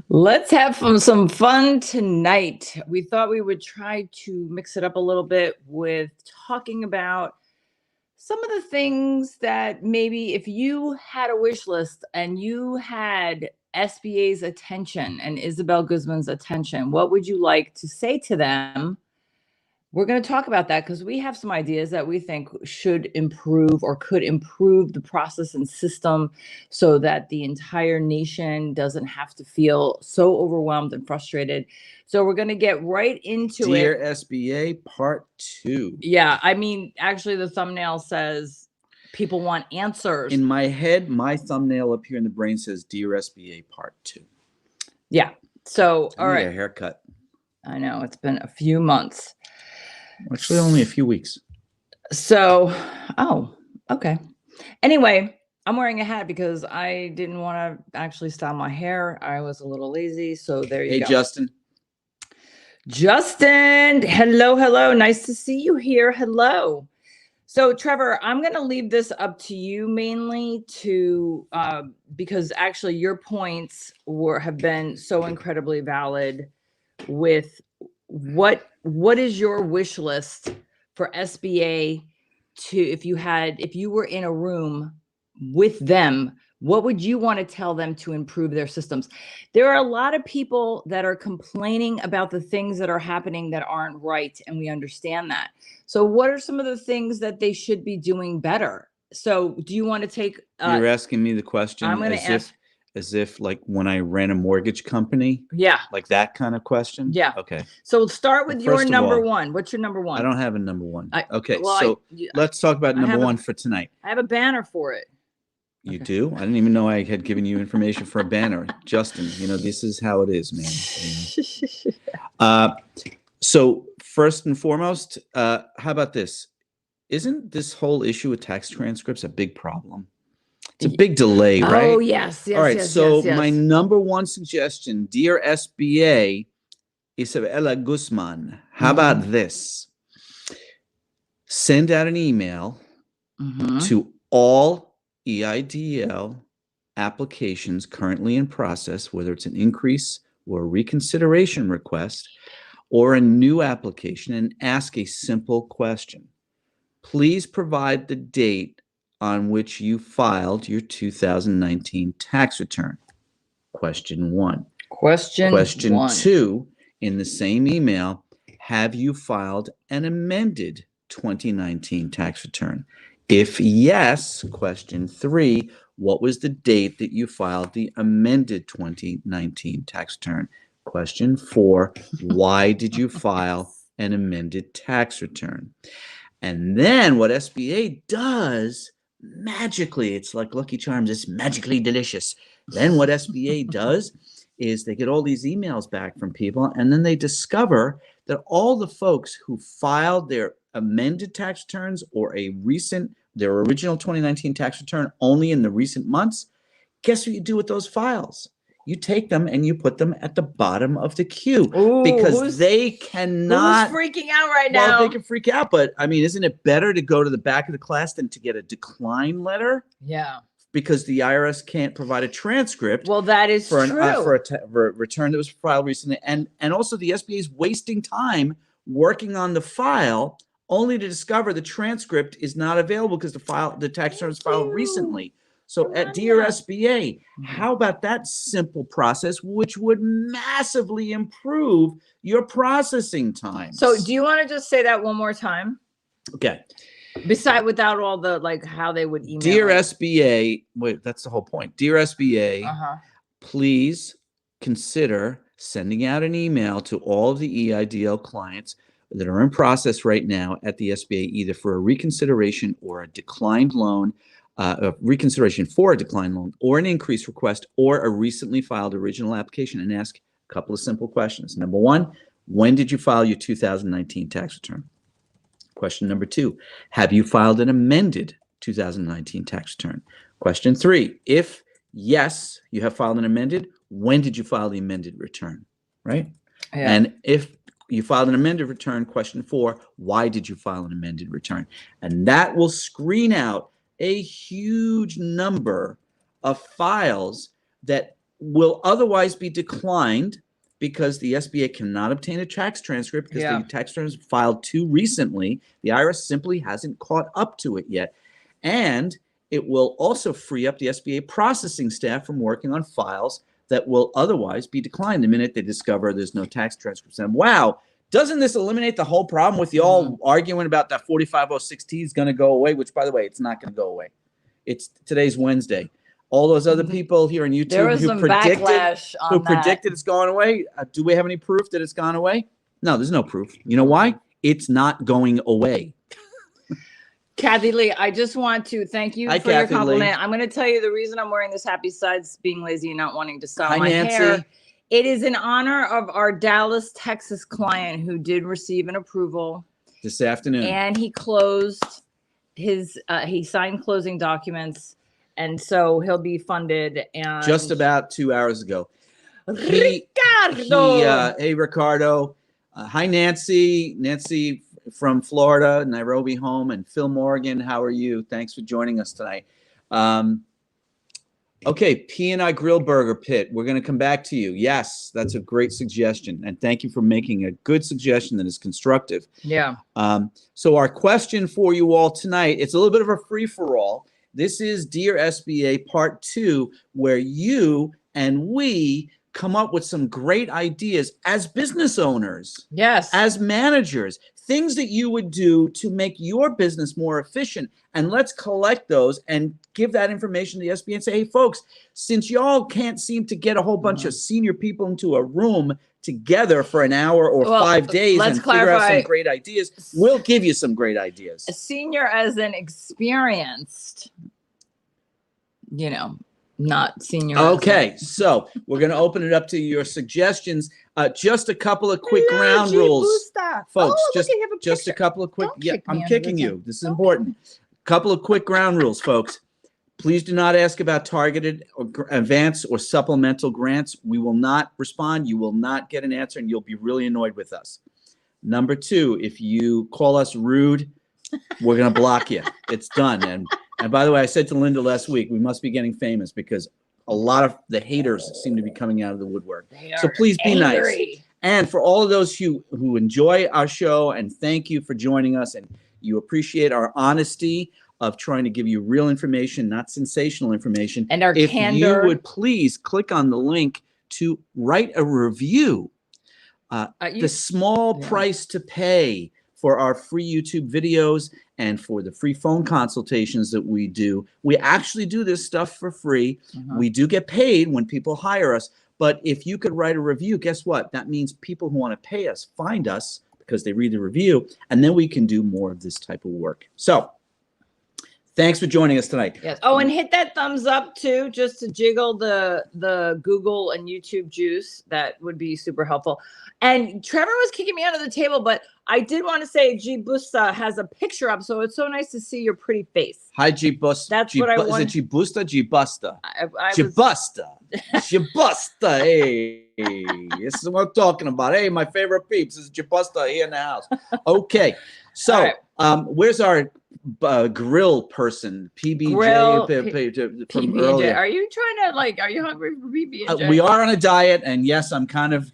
Let's have some fun tonight. We thought we would try to mix it up a little bit with talking about some of the things that maybe if you had a wish list and you had SBA's attention and Isabel Guzman's attention, what would you like to say to them? We're going to talk about that because we have some ideas that we think should improve or could improve the process and system so that the entire nation doesn't have to feel so overwhelmed and frustrated. So we're going to get right into Dear it. SBA Part 2. Yeah, I mean, actually the thumbnail says people want answers. In my head, my thumbnail up here in the brain says Dear SBA Part 2. Yeah. So, all right. A haircut. I know it's been a few months. Actually, only a few weeks. So, oh, okay. Anyway, I'm wearing a hat because I didn't want to actually style my hair. I was a little lazy. So there you go. Hey, Justin. Justin, hello, hello. Nice to see you here. Hello. So, Trevor, I'm going to leave this up to you mainly to because actually your points have been so incredibly valid with what is your wish list for SBA to, if you were in a room with them, what would you want to tell them to improve their systems? There are a lot of people that are complaining about the things that are happening that aren't right, and we understand that. So what are some of the things that they should be doing better? So do you want to take you're asking me the question I'm going to ask as if like when I ran a mortgage company? Yeah. Like that kind of question? Yeah. Okay. So start with your number one. What's your number one? I don't have a number one. Okay. Well, so let's talk about number one for tonight. I have a banner for it. You do? I didn't even know I had given you information for a banner. Justin, you know, this is how it is, man. So first and foremost, how about this? Isn't this whole issue with tax transcripts a big problem? It's a big delay, right? Oh, yes. All right. So my number one suggestion, dear SBA, Isabella Guzman, how about this? Send out an email to all EIDL applications currently in process, whether it's an increase or a reconsideration request or a new application, and ask a simple question. Please provide the date on which you filed your 2019 tax return. Question one. Question two, in the same email, have you filed an amended 2019 tax return? If yes, question three, what was the date that you filed the amended 2019 tax return? Question four, why did you file an amended tax return? And then what SBA does magically, it's like Lucky Charms, it's magically delicious. Then what SBA does is they get all these emails back from people, and then they discover that all the folks who filed their amended tax returns or their original 2019 tax return only in the recent months, guess what you do with those files? You take them and you put them at the bottom of the queue. Ooh, because they cannot. Who's freaking out right now? Well, they can freak out, but I mean, isn't it better to go to the back of the class than to get a decline letter? Yeah. Because the IRS can't provide a transcript. Well, that is for true. For a return that was filed recently, and also the SBA is wasting time working on the file, only to discover the transcript is not available because the tax return was filed recently. So at Dear SBA, how about that simple process, which would massively improve your processing time? So do you want to just say that one more time? Okay. Without all the, like, how they would email. Dear SBA, wait, that's the whole point. Dear SBA, please consider sending out an email to all of the EIDL clients that are in process right now at the SBA, either for a reconsideration or a declined loan, a reconsideration for a declined loan, or an increase request, or a recently filed original application, and ask a couple of simple questions. Number one, when did you file your 2019 tax return? Question number two, have you filed an amended 2019 tax return? Question three, if yes, you have filed an amended, when did you file the amended return, right? Yeah. And if you filed an amended return, question four, why did you file an amended return? And that will screen out a huge number of files that will otherwise be declined because the SBA cannot obtain a tax transcript because the tax returns filed too recently. The IRS simply hasn't caught up to it yet. And it will also free up the SBA processing staff from working on files that will otherwise be declined the minute they discover there's no tax transcripts. And wow, doesn't this eliminate the whole problem with you all arguing about that 4506T is going to go away, which, by the way, it's not going to go away. Today's Wednesday. All those other people here on YouTube who predicted it's going away. Do we have any proof that it's gone away? No, there's no proof. You know why? It's not going away. Kathy Lee, I just want to thank you for your compliment. I'm going to tell you the reason I'm wearing this happy sides being lazy and not wanting to style my hair. It is in honor of our Dallas, Texas client who did receive an approval this afternoon. And he closed he signed closing documents. And so he'll be funded. And just about 2 hours ago. Ricardo. Hey, Ricardo. Hi, Nancy. Nancy from Florida, Nairobi home, and Phil Morgan. How are you? Thanks for joining us tonight. Okay, P&I Grill Burger Pit. We're going to come back to you. Yes, that's a great suggestion. And thank you for making a good suggestion that is constructive. Yeah. So our question for you all tonight, it's a little bit of a free-for-all. This is Dear SBA Part 2, where you and we come up with some great ideas as business owners. Yes. As managers, things that you would do to make your business more efficient. And let's collect those and give that information to the SBA and say, hey, folks, since y'all can't seem to get a whole bunch of senior people into a room together for an hour or 5 days and figure out some great ideas, we'll give you some great ideas. A senior as an experienced, not senior. Okay, so we're going to open it up to your suggestions. Just a couple of quick ground rules, folks. Just a couple of quick. I'm kicking you. This is important. Couple of quick ground rules, folks. Please do not ask about targeted or advance or supplemental grants. We will not respond. You will not get an answer, and you'll be really annoyed with us. Number 2, if you call us rude, we're going to block you. It's done. And by the way, I said to Linda last week, we must be getting famous because a lot of the haters seem to be coming out of the woodwork. So please be nice. And for all of those who enjoy our show, and thank you for joining us, and you appreciate our honesty of trying to give you real information, not sensational information. And our candor. If you would please click on the link to write a review. The small price to pay for our free YouTube videos and for the free phone consultations that we do. We actually do this stuff for free. We do get paid when people hire us. But if you could write a review, guess what? That means people who want to pay us find us because they read the review, and then we can do more of this type of work. So thanks for joining us tonight. Yes. Oh, and hit that thumbs up too, just to jiggle the Google and YouTube juice. That would be super helpful. And Trevor was kicking me under the table, but I did want to say G Busta has a picture up, so it's so nice to see your pretty face. Hi, G Busta. That's what I want. Is it G Busta? G Busta. G Busta. G Busta. Hey, this is what I'm talking about. Hey, my favorite peeps. This is G Busta here in the house. Okay, so where's our grill person? PBJ from earlier. Are you trying to are you hungry for PBJ? We are on a diet, and yes, I'm kind of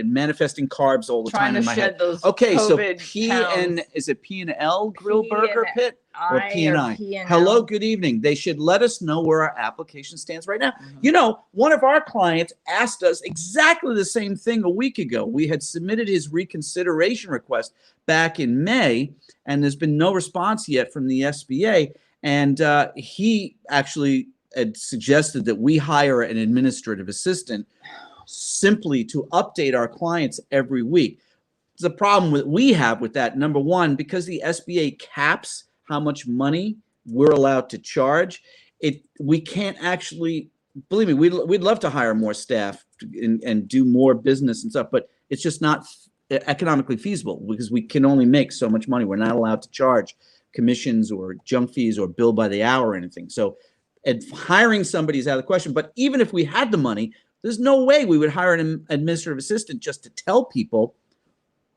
manifesting carbs all the time in my head. Those okay, so pounds. Is it P&L Grill Burger Pit or P&I? Hello, good evening. They should let us know where our application stands right now. One of our clients asked us exactly the same thing a week ago. We had submitted his reconsideration request back in May, and there's been no response yet from the SBA. And he actually had suggested that we hire an administrative assistant simply to update our clients every week. The problem that we have with that, number one, because the SBA caps how much money we're allowed to charge, we can't actually, believe me, we'd love to hire more staff and do more business and stuff, but it's just not economically feasible because we can only make so much money. We're not allowed to charge commissions or junk fees or bill by the hour or anything. So hiring somebody is out of the question. But even if we had the money, there's no way we would hire an administrative assistant just to tell people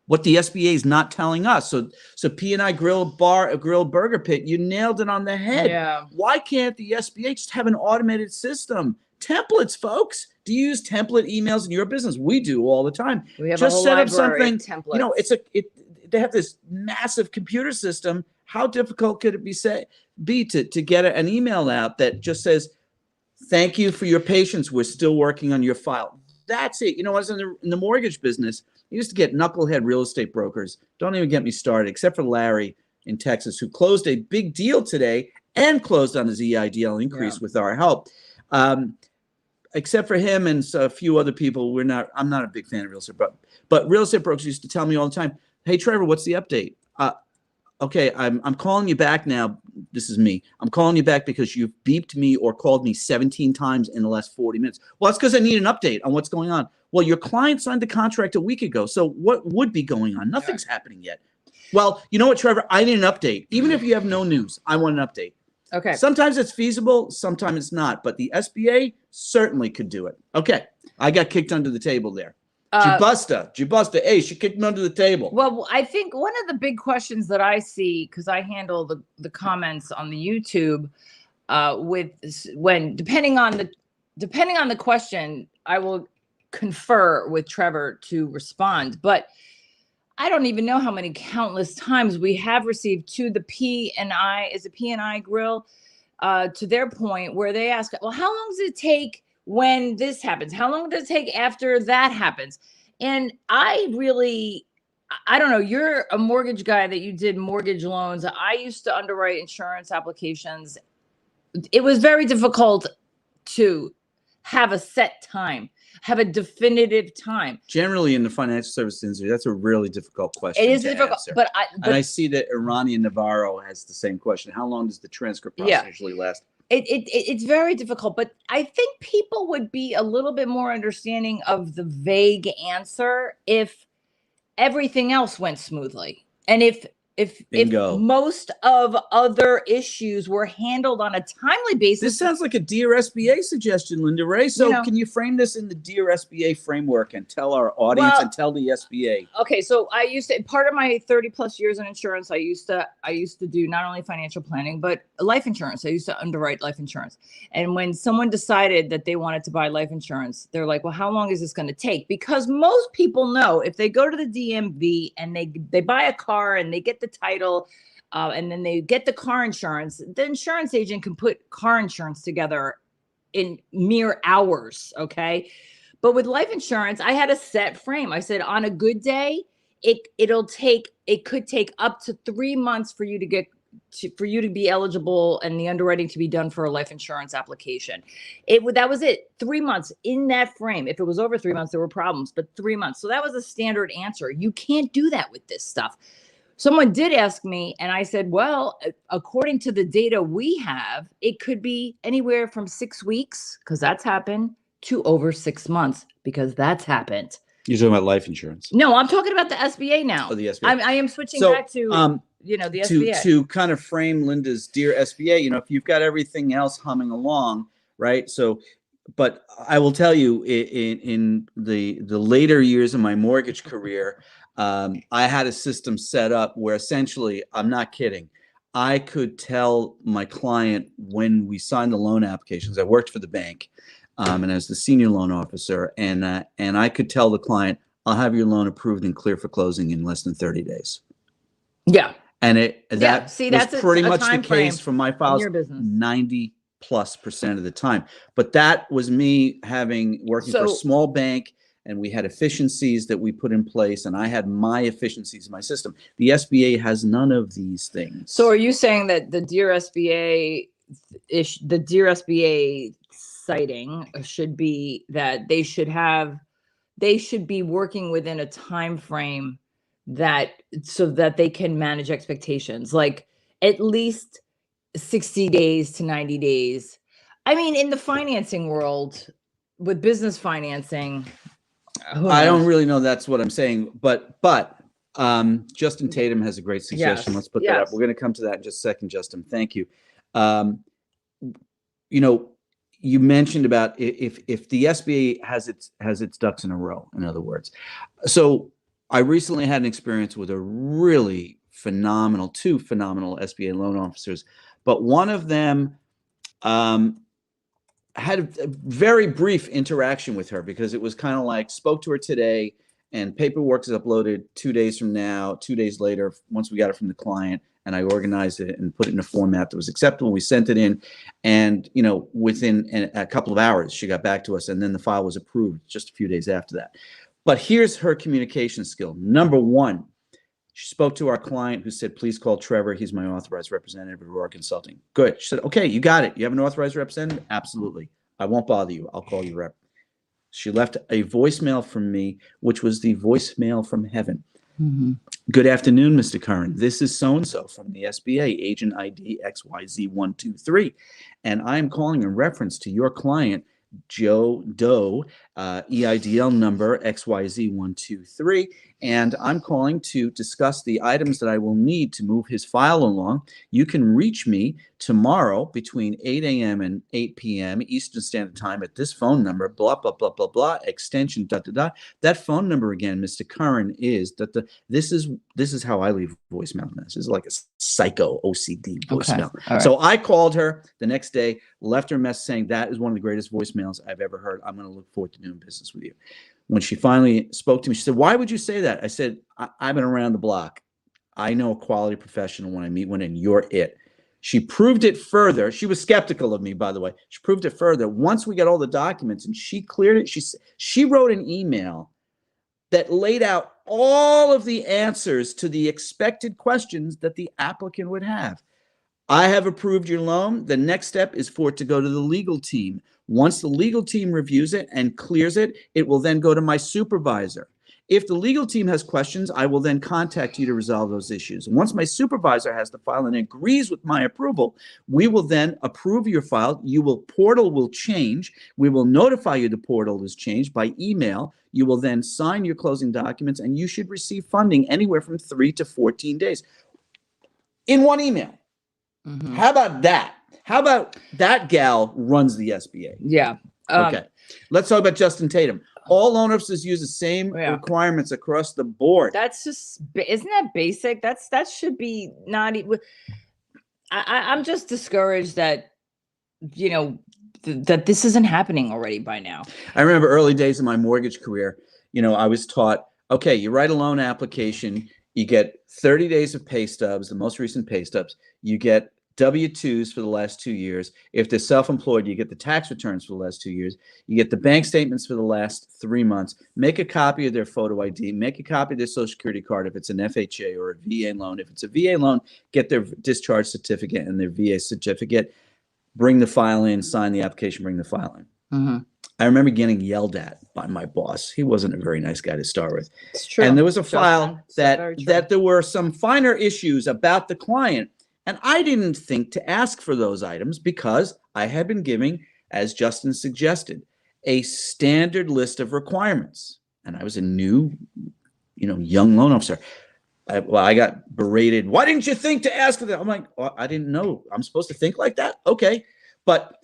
what the SBA is not telling us. So P&I Grill Burger Pit, you nailed it on the head. Yeah. Why can't the SBA just have an automated system templates, folks. Do you use template emails in your business? We do all the time. We have Just a whole set up library of something. templates. You know, they have this massive computer system. How difficult could it be to get an email out that just says, "Thank you for your patience. We're still working on your file." That's it. You know, I was in the mortgage business. I used to get knucklehead real estate brokers. Don't even get me started, except for Larry in Texas, who closed a big deal today and closed on his EIDL increase with our help. Except for him and a few other people, I'm not a big fan of real estate, but real estate brokers used to tell me all the time, "Hey, Trevor, what's the update?" Okay, I'm calling you back now. This is me. I'm calling you back because you've beeped me or called me 17 times in the last 40 minutes. Well, that's because I need an update on what's going on. Well, your client signed the contract a week ago, so what would be going on? Nothing's happening yet. Well, you know what, Trevor? I need an update. Even if you have no news, I want an update. Okay. Sometimes it's feasible, sometimes it's not, but the SBA certainly could do it. Okay, I got kicked under the table there. Jubusta. Hey, she kicked me under the table. Well, I think one of the big questions that I see, because I handle the comments on the YouTube, depending on the question, I will confer with Trevor to respond. But I don't even know how many countless times we have received to the P&I grill, to their point where they ask, well, how long does it take when this happens? How long does it take after that happens? And I don't know, you're a mortgage guy that you did mortgage loans. I used to underwrite insurance applications. It was very difficult to have a set time, have a definitive time. Generally in the financial services industry, that's a really difficult question. It is difficult, answer. but I see that Iranian Navarro has the same question. How long does the transcript process usually last? It's very difficult, but I think people would be a little bit more understanding of the vague answer if everything else went smoothly. And if most of other issues were handled on a timely basis. This sounds like a Dear SBA suggestion, Linda Ray. So can you frame this in the Dear SBA framework and tell our audience and tell the SBA? Okay, so I used to, part of my 30+ years in insurance, I used to do not only financial planning, but life insurance. I used to underwrite life insurance. And when someone decided that they wanted to buy life insurance, they're like, well, how long is this going to take? Because most people know if they go to the DMV and they buy a car and they get the title, and then they get the car insurance, the insurance agent can put car insurance together in mere hours. Okay. But with life insurance, I had a set frame. I said on a good day, it could take up to 3 months for you to be eligible and the underwriting to be done for a life insurance application. That was it. 3 months in that frame. If it was over 3 months, there were problems, but 3 months. So that was a standard answer. You can't do that with this stuff. Someone did ask me, and I said, well, according to the data we have, it could be anywhere from 6 weeks, because that's happened, to over 6 months, because that's happened. You're talking about life insurance. No, I'm talking about the SBA now. Oh, the SBA. I am switching back to, the SBA. To kind of frame Linda's Dear SBA, if you've got everything else humming along, right? So, but I will tell you, in the later years of my mortgage career, I had a system set up where essentially, I'm not kidding, I could tell my client when we signed the loan applications. I worked for the bank, and as the senior loan officer, and I could tell the client, I'll have your loan approved and clear for closing in less than 30 days. Yeah. And that's pretty much the case for my files 90+% of the time. But that was me working for a small bank, and we had efficiencies that we put in place, and I had my efficiencies in my system. The SBA has none of these things. So are you saying that the Dear SBA citing should be that they should be working within a time frame so that they can manage expectations, like at least 60 days to 90 days? I mean, in the financing world, with business financing, I don't really know that's what I'm saying, but Justin Tatum has a great suggestion. Let's put that up. We're going to come to that in just a second, Justin. Thank you. You mentioned about if the SBA has its ducks in a row, in other words. So I recently had an experience with a really two phenomenal SBA loan officers, but one of them had a very brief interaction with her because it was kind of like spoke to her today and paperwork is uploaded 2 days from now, 2 days later, once we got it from the client, and I organized it and put it in a format that was acceptable. We sent it in, and within a couple of hours, she got back to us, and then the file was approved just a few days after that. But here's her communication skill. Number one, she spoke to our client who said, please call Trevor. He's my authorized representative at Aurora Consulting. Good. She said, okay, you got it. You have an authorized representative? Absolutely. I won't bother you. I'll call you rep. She left a voicemail from me, which was the voicemail from heaven. Mm-hmm. Good afternoon, Mr. Curran. This is so-and-so from the SBA, agent ID XYZ123. And I'm calling in reference to your client, Joe Doe, EIDL number XYZ123, and I'm calling to discuss the items that I will need to move his file along. You can reach me tomorrow between 8 a.m. and 8 p.m. Eastern Standard Time at this phone number, blah, blah, blah, blah, blah, extension, da, da, da. That phone number again, Mr. Curran, is that this is how I leave voicemail messages. This is like a psycho OCD voicemail. Okay. Right. So I called her the next day, left her a message saying that is one of the greatest voicemails I've ever heard. I'm going to look forward to doing business with you. When she finally spoke to me, she said, why would you say that? I said, I've been around the block. I know a quality professional when I meet one, and you're it. She proved it further. She was skeptical of me, by the way. She proved it further. Once we got all the documents and she cleared it, she wrote an email that laid out all of the answers to the expected questions that the applicant would have. I have approved your loan. The next step is for it to go to the legal team. Once the legal team reviews it and clears it, it will then go to my supervisor. If the legal team has questions, I will then contact you to resolve those issues. Once my supervisor has the file and agrees with my approval, we will then approve your file. Portal will change. We will notify you the portal is changed by email. You will then sign your closing documents, and you should receive funding anywhere from 3 to 14 days in one email. Mm-hmm. How about that? How about that gal runs the SBA? Yeah. Okay. Let's talk about Justin Tatum. All loan officers use the same requirements across the board. That's just, isn't that basic? That should be not even. I'm just discouraged that, that this isn't happening already by now. I remember early days of my mortgage career, I was taught, okay, you write a loan application, you get 30 days of pay stubs, the most recent pay stubs, you get W-2s for the last 2 years. If they're self-employed, you get the tax returns for the last 2 years. You get the bank statements for the last 3 months. Make a copy of their photo ID. Make a copy of their Social Security card if it's an FHA or a VA loan. If it's a VA loan, get their discharge certificate and their VA certificate. Bring the file in, sign the application, bring the file in. Mm-hmm. I remember getting yelled at by my boss. He wasn't a very nice guy to start with. It's true. And there was a file that there were some finer issues about the client. And I didn't think to ask for those items because I had been giving, as Justin suggested, a standard list of requirements. And I was a new, young loan officer. I got berated. Why didn't you think to ask for that? I'm like, well, I didn't know. I'm supposed to think like that? Okay. But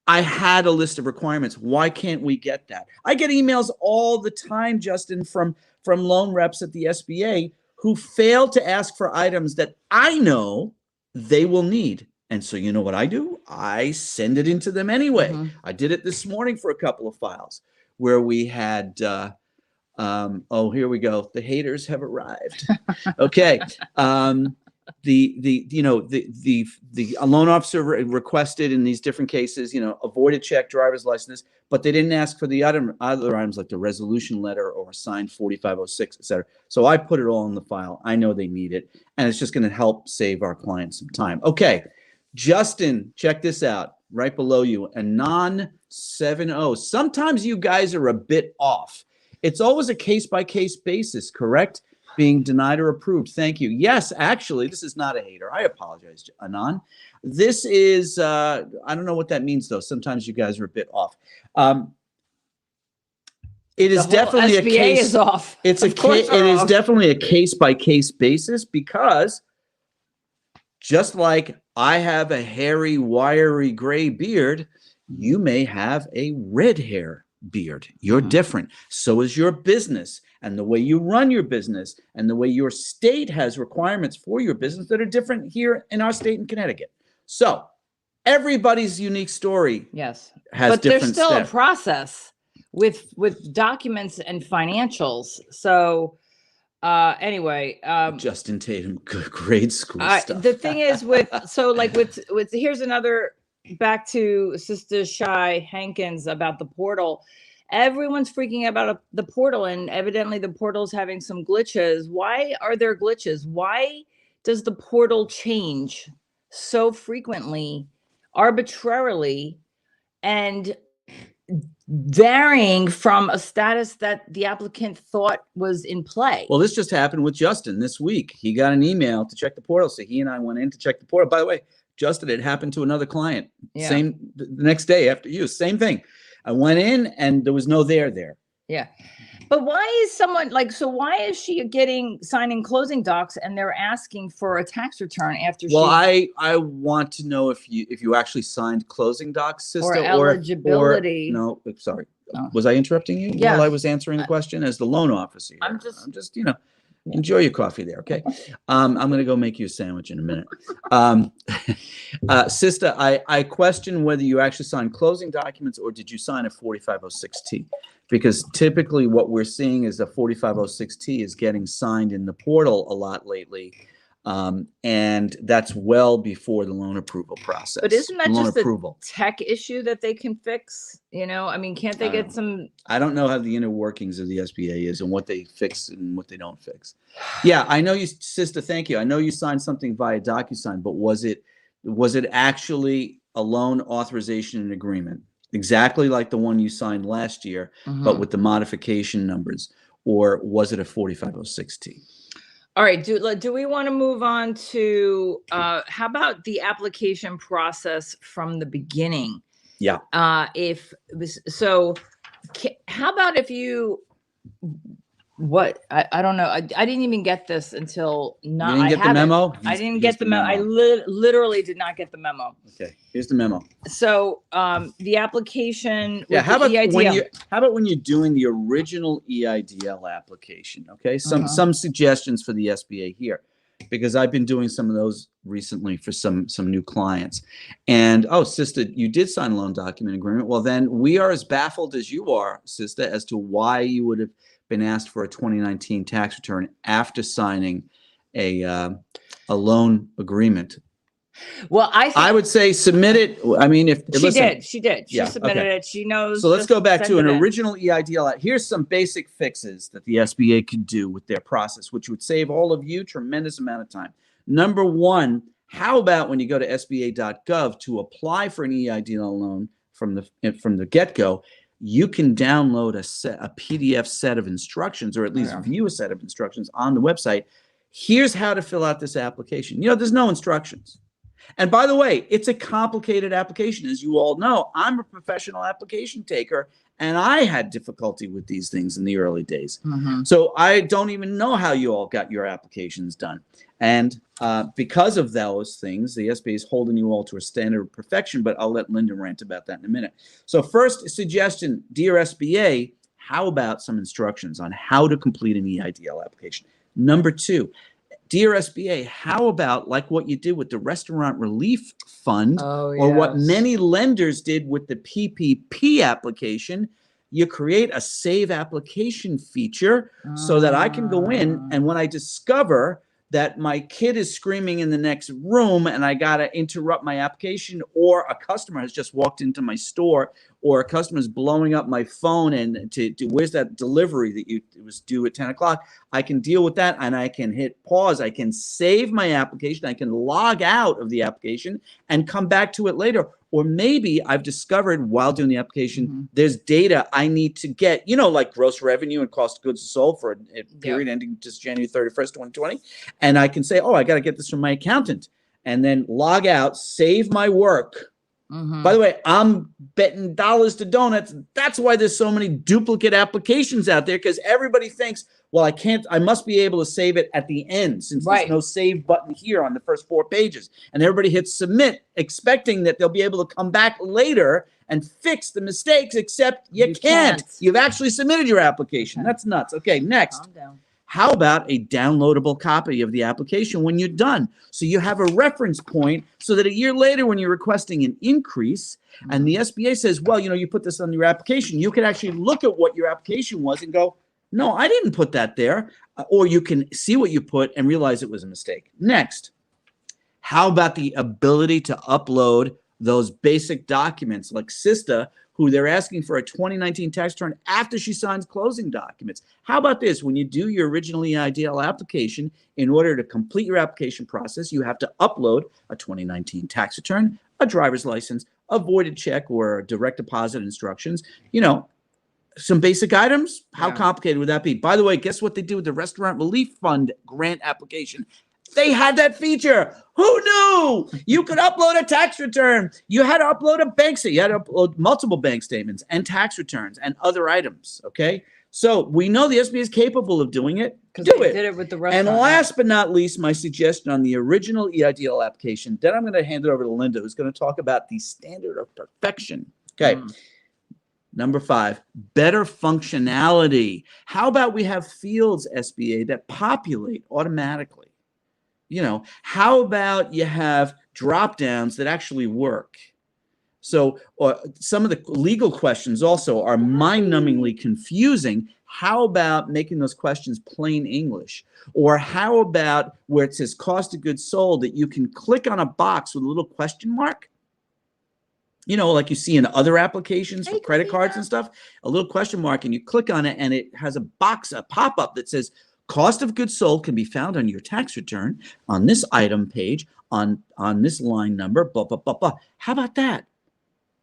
I had a list of requirements. Why can't we get that? I get emails all the time, Justin, from loan reps at the SBA who fail to ask for items that I know they will need. And so you know what I do? I send it into them anyway. Mm-hmm. I did it this morning for a couple of files where we had, here we go. The haters have arrived. Okay. The loan officer requested in these different cases, avoided check, driver's license, but they didn't ask for the other items like the resolution letter or a signed 4506, et cetera. So I put it all in the file. I know they need it, and it's just going to help save our clients some time. Okay, Justin, check this out. Right below you, Anon 70. Sometimes you guys are a bit off. It's always a case-by-case basis, correct? Being denied or approved. Thank you. Yes, actually, this is not a hater. I apologize, Anon. This is, I don't know what that means, though. Sometimes you guys are a bit off. It is definitely a case. Is off. It is definitely a case-by-case basis because just like I have a hairy, wiry, gray beard, you may have a red hair beard. You're different. So is your business and the way you run your business and the way your state has requirements for your business that are different here in our state in Connecticut. So everybody's unique story Yes. has But there's different still a steps. process with documents and financials. So anyway, Justin Tatum, good grade school stuff. the thing is with here's another, back to Sister Shy Hankins about the portal. Everyone's freaking about the portal, and evidently the portal's having some glitches. Why are there glitches? Why does the portal change so frequently, arbitrarily, and varying from a status that the applicant thought was in play? Well, this just happened with Justin this week. He got an email to check the portal. So he and I went in to check the portal. By the way, Justin, it happened to another client. Yeah. Same the next day after you, same thing. I went in and there was no there. Yeah. But why is someone so why is she signing closing docs and they're asking for a tax return after Well, I want to know if you actually signed closing docs, sister, or eligibility. No, sorry. No. Was I interrupting you Yes. while I was answering the question as the loan officer? I'm just enjoy your coffee there, okay? I'm going to go make you a sandwich in a minute. Sister, I question whether you actually signed closing documents or did you sign a 4506T? Because typically what we're seeing is a 4506T is getting signed in the portal a lot lately. And that's well before the loan approval process. But isn't that loan just approval. a tech issue that they can fix? I mean, can't they get some? I don't know how the inner workings of the SBA is and what they fix and what they don't fix. Yeah, I know you, sister. Thank you. I know you signed something via DocuSign, but was it actually a loan authorization and agreement, exactly like the one you signed last year, but with the modification numbers, or was it a 4506T? All right. Do we want to move on to how about the application process from the beginning? Yeah. How about if you I don't know. I didn't even get this until now. You didn't get the memo? I didn't get the memo. I literally did not get the memo. Okay, here's the memo. So the application. Yeah, how about EIDL. when you're doing the original EIDL application? Okay, some suggestions for the SBA here, because I've been doing some of those recently for some new clients. And sister, you did sign a loan document agreement. Well, then we are as baffled as you are, sister, as to why you would have been asked for a 2019 tax return after signing a loan agreement. Well, I would say submit it. I mean, she did. She submitted it. She knows. So let's go back to an original EIDL. Here's some basic fixes that the SBA could do with their process, which would save all of you tremendous amount of time. Number one, how about when you go to SBA.gov to apply for an EIDL loan from the get-go, you can download a PDF set of instructions, or at least view a set of instructions on the website. Here's how to fill out this application. There's no instructions. And by the way, it's a complicated application. As you all know, I'm a professional application taker, and I had difficulty with these things in the early days. So I don't even know how you all got your applications done. And because of those things, the SBA is holding you all to a standard of perfection, but I'll let Linda rant about that in a minute. So first suggestion, dear SBA, how about some instructions on how to complete an EIDL application? Number two, dear SBA, how about like what you did with the Restaurant Relief Fund, or what many lenders did with the PPP application? You create a save application feature so that I can go in, and when I discover that my kid is screaming in the next room and I got to interrupt my application, or a customer has just walked into my store, or a customer is blowing up my phone and where's that delivery that it was due at 10 o'clock, I can deal with that, and I can hit pause. I can save my application. I can log out of the application and come back to it later. Or maybe I've discovered while doing the application, there's data I need to get, like gross revenue and cost of goods sold for a period ending just January 31st, 2020. And I can say, I got to get this from my accountant, and then log out, save my work. By the way, I'm betting dollars to donuts. That's why there's so many duplicate applications out there, because everybody thinks, well, I must be able to save it at the end, since there's no save button here on the first 4 pages. And everybody hits submit, expecting that they'll be able to come back later and fix the mistakes, except you can't. You've actually submitted your application. That's nuts. Okay, next. How about a downloadable copy of the application when you're done? So you have a reference point so that a year later when you're requesting an increase and the SBA says, well, you put this on your application, you can actually look at what your application was and go, no, I didn't put that there. Or you can see what you put and realize it was a mistake. Next, how about the ability to upload those basic documents like SISTA, who they're asking for a 2019 tax return after she signs closing documents? How about this? When you do your original EIDL application, in order to complete your application process, you have to upload a 2019 tax return, a driver's license, a voided check or direct deposit instructions, some basic items. How complicated would that be? By the way, guess what they do with the Restaurant Relief Fund grant application? They had that feature. Who knew? You could upload a tax return. You had to upload a bank statement. You had to upload multiple bank statements and tax returns and other items. Okay. So we know the SBA is capable of doing it. Do it. Did it with the restaurant. And last but not least, my suggestion on the original EIDL application. Then I'm going to hand it over to Linda, who's going to talk about the standard of perfection. Okay. Number 5, better functionality. How about we have fields, SBA, that populate automatically? How about you have drop downs that actually work? So some of the legal questions also are mind-numbingly confusing. How about making those questions plain English? Or how about where it says cost of goods sold that you can click on a box with a little question mark? Like you see in other applications for credit cards and stuff, a little question mark, and you click on it and it has a pop-up that says, cost of goods sold can be found on your tax return on this item page on this line number, blah, blah, blah, blah. How about that?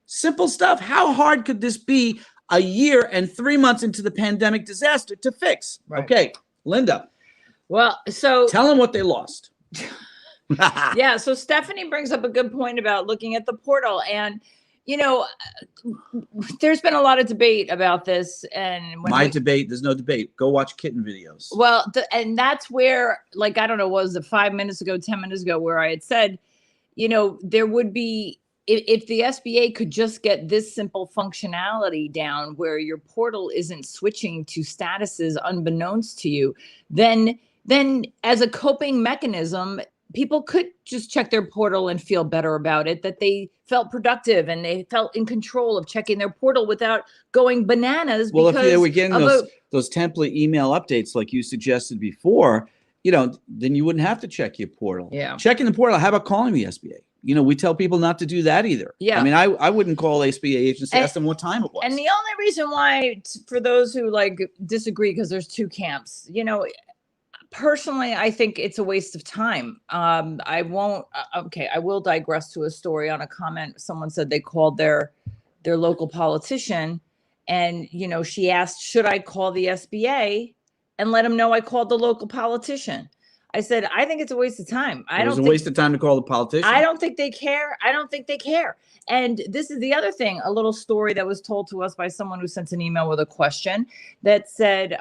Simple stuff. How hard could this be a year and 3 months into the pandemic disaster to fix? Right. Okay, Linda. Well, so tell them what they lost. Yeah, so Stephanie brings up a good point about looking at the portal. And there's been a lot of debate about this. And debate, there's no debate. Go watch kitten videos. Well, and that's where, I don't know, was it 5 minutes ago, 10 minutes ago, where I had said, there would be, if the SBA could just get this simple functionality down where your portal isn't switching to statuses unbeknownst to you, then as a coping mechanism, people could just check their portal and feel better about it, that they felt productive and they felt in control of checking their portal without going bananas. Well, if they were getting those template email updates like you suggested before, then you wouldn't have to check your portal. Yeah. Checking the portal. How about calling the SBA? We tell people not to do that either. Yeah. I mean, I wouldn't call SBA agents to ask them what time it was. And the only reason why, for those who disagree, because there's two camps, personally, I think it's a waste of time. I will digress to a story on a comment. Someone said they called their local politician and, she asked, should I call the SBA and let them know I called the local politician? I said, I think it's a waste of time. It's a waste of time to call the politician. I don't think they care. And this is the other thing, a little story that was told to us by someone who sent an email with a question that said,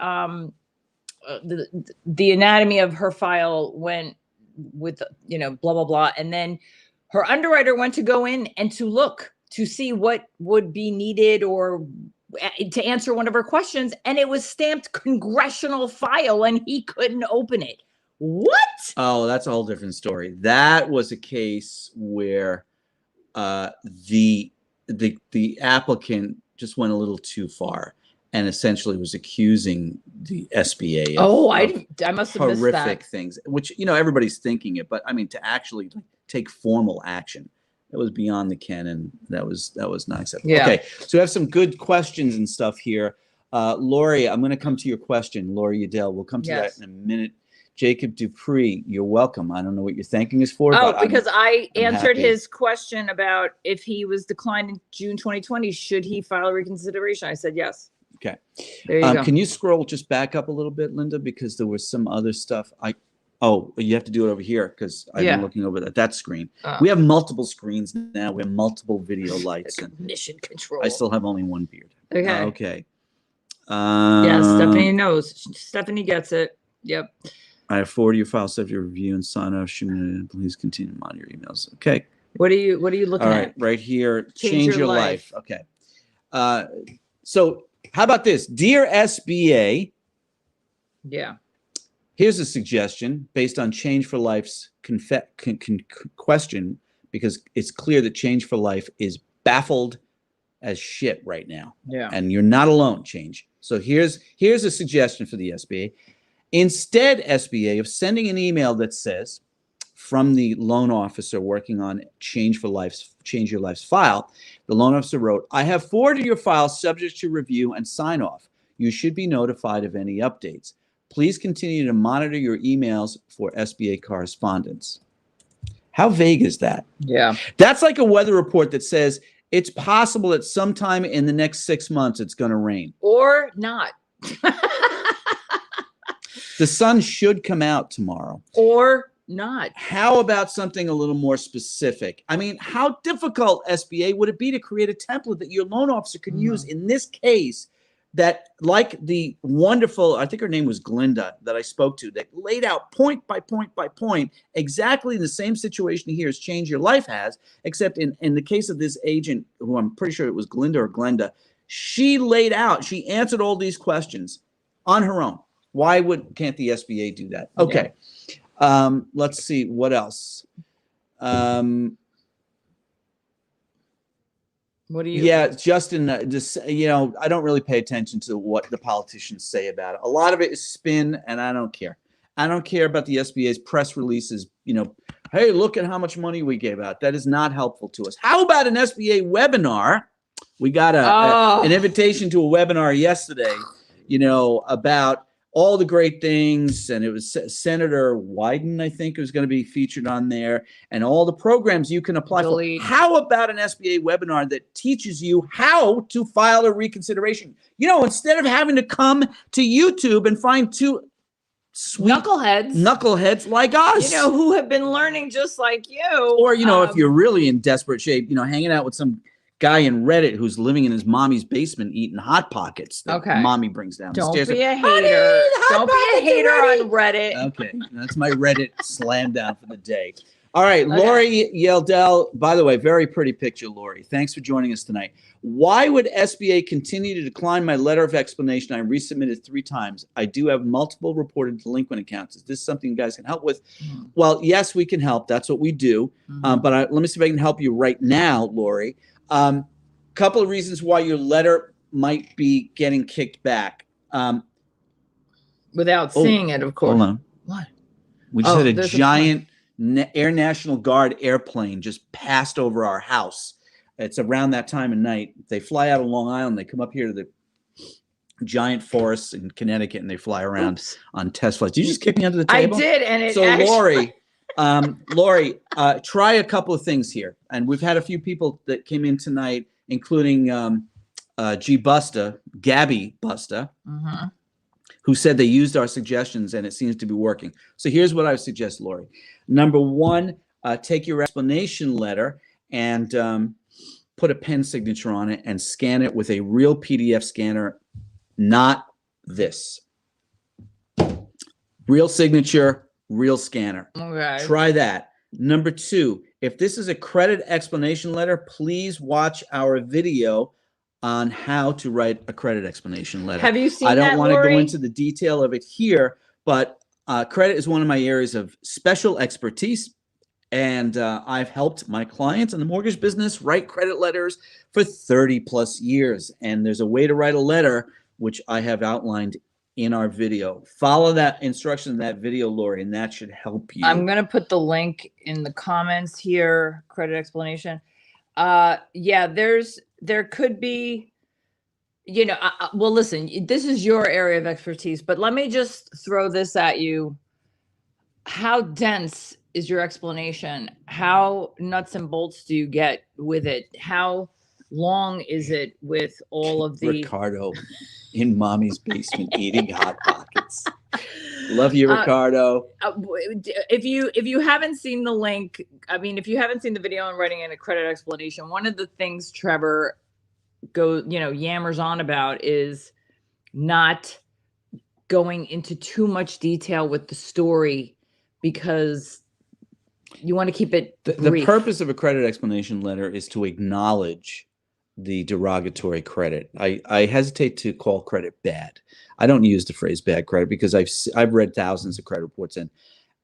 the anatomy of her file went with, blah, blah, blah. And then her underwriter went to go in and to look to see what would be needed or to answer one of her questions. And it was stamped congressional file and he couldn't open it. What? Oh, that's a whole different story. That was a case where the applicant just went a little too far and essentially was accusing the SBA of I must have missed that. Horrific things, which everybody's thinking it, but I mean to actually take formal action, that was beyond the canon. That was not acceptable. Yeah. Okay, so we have some good questions and stuff here. Lori, I'm going to come to your question. Lori Udell, we'll come to that in a minute. Jacob Dupree, you're welcome. I don't know what you're thanking us for. Because I answered his question about if he was declined in June 2020, should he file a reconsideration? I said yes. Okay. There you go. Can you scroll just back up a little bit, Linda? Because there was some other stuff. You have to do it over here because I've been looking over that screen. We have multiple screens now. We have multiple video lights. Mission control. I still have only one beard. Okay. Okay. Stephanie knows. Stephanie gets it. Yep. I have forwarded your file subject to review and sign off. Please continue to monitor your emails. Okay. What are you looking at? Right here. Change your life. Okay. So how about this? Dear SBA. Yeah. Here's a suggestion based on Change for Life's question, because it's clear that Change for Life is baffled as shit right now. Yeah. And you're not alone, Change. So here's a suggestion for the SBA. Instead, SBA, of sending an email that says, from the loan officer working on Change Your Life's file, the loan officer wrote, I have forwarded your file subject to review and sign off. You should be notified of any updates. Please continue to monitor your emails for SBA correspondence. How vague is that? Yeah. That's like a weather report that says it's possible that sometime in the next 6 months it's going to rain. Or not. The sun should come out tomorrow. Or not. How about something a little more specific? I mean, how difficult, SBA, would it be to create a template that your loan officer can use in this case, that, like the wonderful, I think her name was Glinda, that I spoke to, that laid out point by point by point exactly the same situation here as Change Your Life has, except in the case of this agent, who I'm pretty sure it was Glinda or Glenda, she laid out, she answered all these questions on her own. Why can't the SBA do that? Okay. Yeah. Let's see what else. What do you? Yeah, Justin, just, you know, I don't really pay attention to what the politicians say about it. A lot of it is spin, and I don't care. I don't care about the SBA's press releases. You know, hey, look at how much money we gave out. That is not helpful to us. How about an SBA webinar? We got an invitation to a webinar yesterday, you know, about all the great things, and it was Senator Wyden, I think, who's going to be featured on there, and all the programs you can apply for. How about an SBA webinar that teaches you how to file a reconsideration? You know, instead of having to come to YouTube and find two sweet knuckleheads like us, you know, who have been learning just like you. Or, you know, if you're really in desperate shape, you know, hanging out with some guy in Reddit who's living in his mommy's basement eating Hot Pockets that mommy brings down the stairs. Don't be a hater. Don't be a hater on Reddit. Okay, that's my Reddit slam down for the day. All right, Lori Yeldell, by the way, very pretty picture, Lori. Thanks for joining us tonight. Why would SBA continue to decline my letter of explanation? I resubmitted 3 times. I do have multiple reported delinquent accounts. Is this something you guys can help with? Well, yes, we can help. That's what we do. But let me see if I can help you right now, Lori. Couple of reasons why your letter might be getting kicked back. Without seeing it, of course. Hold on. What? We just had a giant Air National Guard airplane just passed over our house. It's around that time of night. They fly out of Long Island. They come up here to the giant forests in Connecticut, and they fly around on test flights. Did you just kick me under the table? I did, and it so Lori, Lori, try a couple of things here. And we've had a few people that came in tonight, including Gabby Busta, who said they used our suggestions and it seems to be working. So here's what I would suggest, Lori. Number 1, take your explanation letter and put a pen signature on it and scan it with a real PDF scanner, not this. Real signature, real scanner. Okay. Try that. Number 2, if this is a credit explanation letter, please watch our video on how to write a credit explanation letter. Have you seen that, I don't want to go into the detail of it here, but credit is one of my areas of special expertise. And I've helped my clients in the mortgage business write credit letters for 30 plus years. And there's a way to write a letter, which I have outlined in our video. Follow that instruction in that video, Lori, and that should help you. I'm going to put the link in the comments here, credit explanation. Yeah, there could be, you know, well, listen, this is your area of expertise, but let me just throw this at you. How dense is your explanation? How nuts and bolts do you get with it? How long is it with all of the Ricardo in mommy's basement eating Hot Pockets? Love you, Ricardo. If you haven't seen the link, I mean, if you haven't seen the video on writing in a credit explanation, one of the things Trevor yammers on about is not going into too much detail with the story, because you want to keep it brief. The purpose of a credit explanation letter is to acknowledge the derogatory credit. I hesitate to call credit bad. I don't use the phrase bad credit because I've read thousands of credit reports, and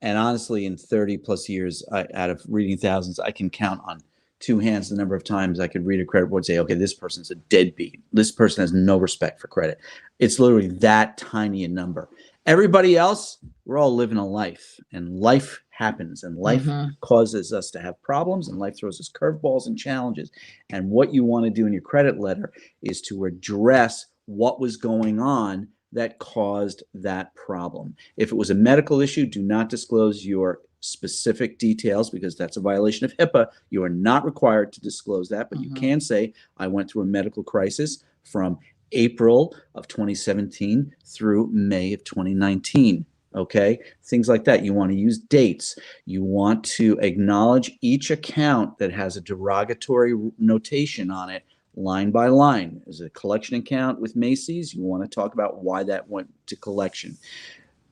honestly, in 30 plus years, out of reading thousands, I can count on two hands the number of times I could read a credit report and say, okay, this person's a deadbeat. This person has no respect for credit. It's literally that tiny a number. Everybody else, we're all living a life, and life happens, and life causes us to have problems, and life throws us curveballs and challenges. And what you want to do in your credit letter is to address what was going on that caused that problem. If it was a medical issue, do not disclose your specific details because that's a violation of HIPAA. You are not required to disclose that, but you can say, I went through a medical crisis from April of 2017 through May of 2019. Okay, things like that. You want to use dates. You want to acknowledge each account that has a derogatory notation on it, line by line. Is it a collection account with Macy's? You want to talk about why that went to collection.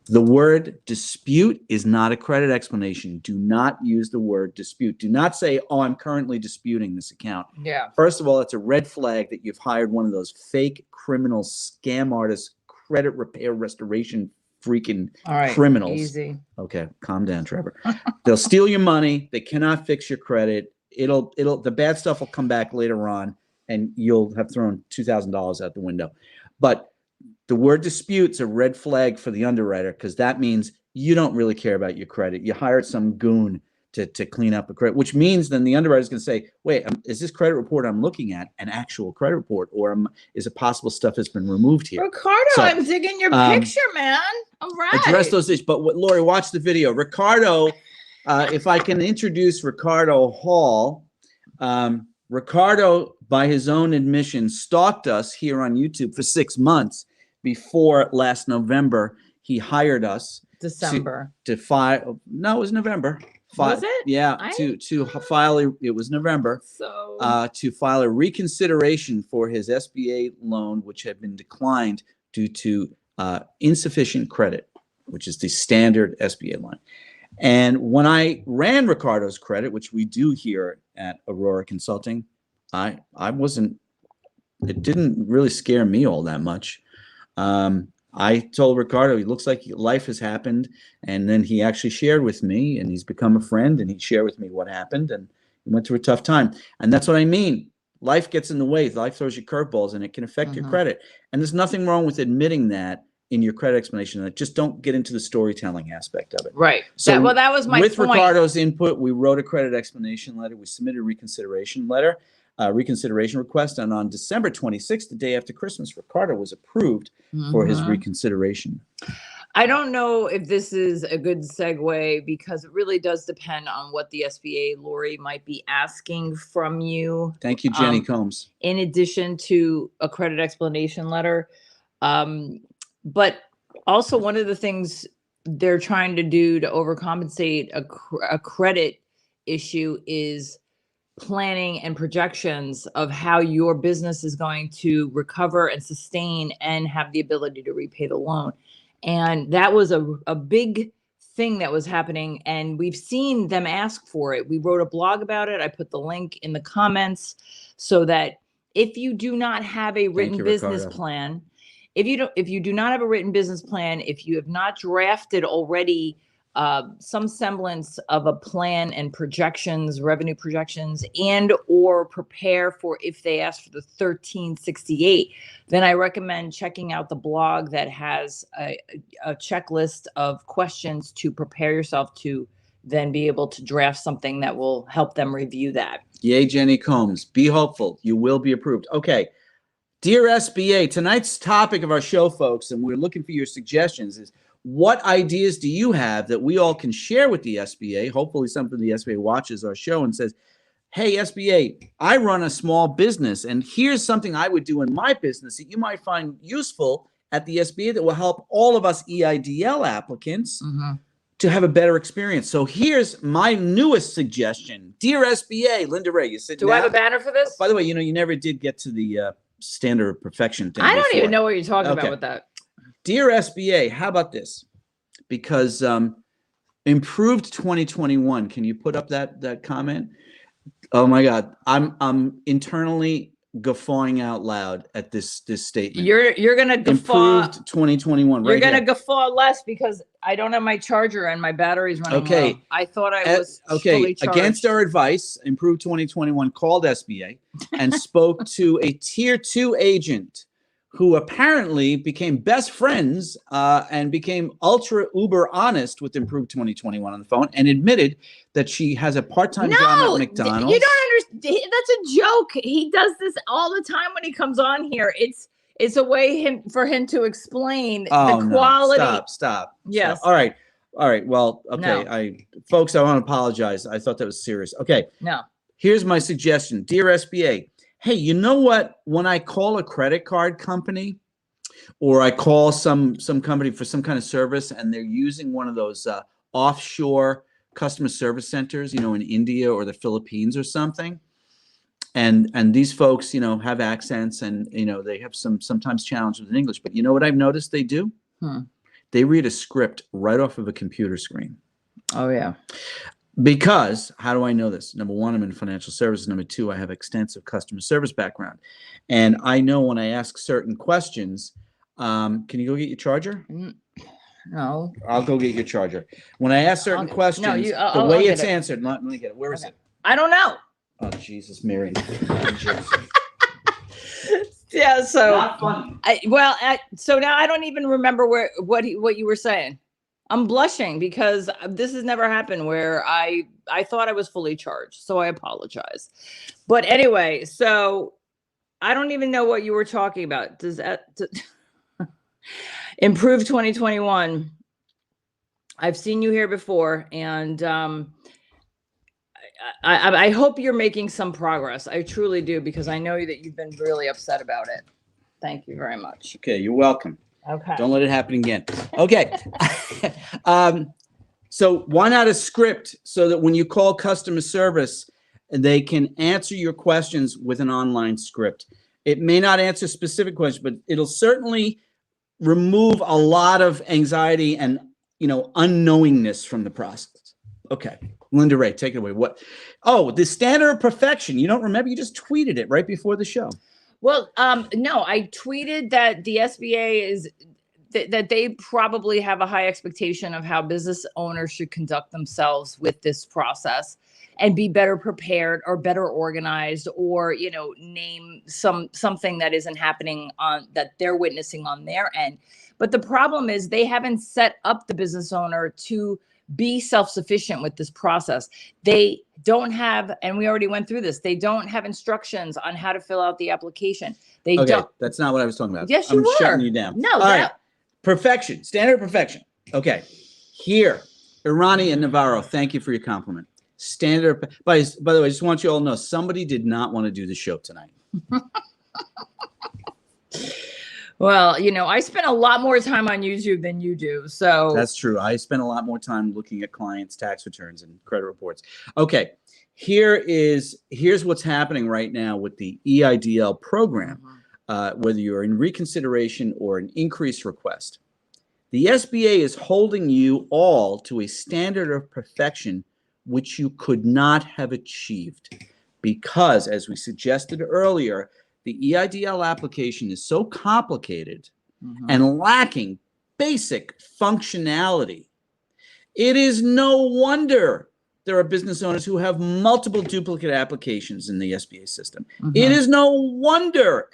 The word dispute is not a credit explanation. Do not use the word dispute. Do not say, oh, I'm currently disputing this account. Yeah. First of all, it's a red flag that you've hired one of those fake criminal scam artists, credit repair restoration freaking criminals. Easy. Okay, calm down, Trevor. They'll steal your money. They cannot fix your credit. The bad stuff will come back later on, and you'll have thrown $2,000 out the window. But the word dispute's a red flag for the underwriter because that means you don't really care about your credit. You hired some goon to clean up a credit, which means then the underwriter is going to say, wait, is this credit report I'm looking at an actual credit report, or is it possible stuff has been removed here? Ricardo, so, I'm digging your picture, man. All right. Address those issues. But Lori, watch the video. Ricardo, if I can introduce Ricardo Hall. Ricardo, by his own admission, stalked us here on YouTube for 6 months. Before last November, he hired us December to file. No, it was November. Was it? Yeah, to file. It was November. So to file a reconsideration for his SBA loan, which had been declined due to insufficient credit, which is the standard SBA line. And when I ran Ricardo's credit, which we do here at Aurora Consulting, I wasn't. It didn't really scare me all that much. I told Ricardo, he looks like life has happened. And then he actually shared with me, and he's become a friend, and he shared with me what happened, and he went through a tough time. And that's what I mean. Life gets in the way. Life throws you curveballs, and it can affect your credit. And there's nothing wrong with admitting that in your credit explanation. Just don't get into the storytelling aspect of it. Right. So that was my with point. Ricardo's input, we wrote a credit explanation letter. We submitted a reconsideration letter. Reconsideration request, and on December 26th, the day after Christmas, Ricardo was approved for his reconsideration. I don't know if this is a good segue because it really does depend on what the SBA, Lori, might be asking from you. Thank you, Jenny Combs. In addition to a credit explanation letter. But also one of the things they're trying to do to overcompensate a credit issue is planning and projections of how your business is going to recover and sustain and have the ability to repay the loan. And that was a big thing that was happening, and we've seen them ask for it. We wrote a blog about it. I put the link in the comments so that if you do not have a written business plan, if you do not have a written business plan, if you have not drafted already some semblance of a plan and projections, revenue projections, and or prepare for if they ask for the 1368, then I recommend checking out the blog that has a checklist of questions to prepare yourself to then be able to draft something that will help them review that. Yay, Jenny Combs. Be hopeful. You will be approved. Okay. Dear SBA, tonight's topic of our show, folks, and we're looking for your suggestions, is what ideas do you have that we all can share with the SBA? Hopefully something the SBA watches our show and says, hey, SBA, I run a small business, and here's something I would do in my business that you might find useful at the SBA that will help all of us EIDL applicants to have a better experience. So here's my newest suggestion. Dear SBA, Linda Ray, you sit down. Do I have a banner for this? By the way, you never did get to the standard of perfection thing. I don't even know what you're talking about with that. Dear SBA, how about this? Because improved 2021, can you put up that comment? Oh my God, I'm internally guffawing out loud at this statement. You're gonna guffaw. Improved 2021. You're right gonna here. guffaw less because I don't have my charger and my battery's running Okay. low. I thought I was okay. fully charged. Against our advice, Improved 2021 called SBA and spoke to a tier 2 agent who apparently became best friends and became ultra uber honest with Improved 2021 on the phone and admitted that she has a part-time job at McDonald's. You don't understand. That's a joke. He does this all the time when he comes on here. It's a way for him to explain the quality. No. Stop. Yes. Stop. All right. Well, okay. No. Folks, I want to apologize. I thought that was serious. Okay. No. Here's my suggestion. Dear SBA, hey, you know what? When I call a credit card company or I call some company for some kind of service and they're using one of those offshore customer service centers, in India or the Philippines or something, and these folks, have accents and, they have sometimes challenges with English, but you know what I've noticed they do? They read a script right off of a computer screen. Oh, yeah. Because, how do I know this? Number one, I'm in financial services. Number two, I have extensive customer service background. And I know when I ask certain questions, can you go get your charger? No. I'll go get your charger. When I ask certain questions, the way it's answered, let me get it. Where is it? I don't know. Oh, Jesus, Mary. Yeah, so Not funny. So now I don't even remember what you were saying. I'm blushing because this has never happened where I thought I was fully charged, so I apologize. But anyway, so I don't even know what you were talking about. Does that Improve 2021? I've seen you here before, and I hope you're making some progress. I truly do, because I know that you've been really upset about it. Thank you very much. Okay, you're welcome. Okay. Don't let it happen again. Okay. So why not a script so that when you call customer service, they can answer your questions with an online script? It may not answer specific questions, but it'll certainly remove a lot of anxiety and, unknowingness from the process. Okay. Linda Ray, take it away. What? Oh, the standard of perfection. You don't remember? You just tweeted it right before the show. Well, no, I tweeted that the SBA is that they probably have a high expectation of how business owners should conduct themselves with this process and be better prepared or better organized, or, name something that isn't happening that they're witnessing on their end. But the problem is they haven't set up the business owner to be self-sufficient with this process. They don't have, and we already went through this, they don't have instructions on how to fill out the application. They don't. That's not what I was talking about. Yes, you were. I'm shutting you down. No. All right. Perfection, standard of perfection. Okay. Here, Irani and Navarro, thank you for your compliment. Standard. By the way, I just want you all to know, somebody did not want to do the show tonight. Well, I spend a lot more time on YouTube than you do. So that's true. I spend a lot more time looking at clients' tax returns and credit reports. Okay. Here's what's happening right now with the EIDL program, whether you're in reconsideration or an increase request. The SBA is holding you all to a standard of perfection which you could not have achieved because, as we suggested earlier, the EIDL application is so complicated and lacking basic functionality. It is no wonder there are business owners who have multiple duplicate applications in the SBA system. It is no wonder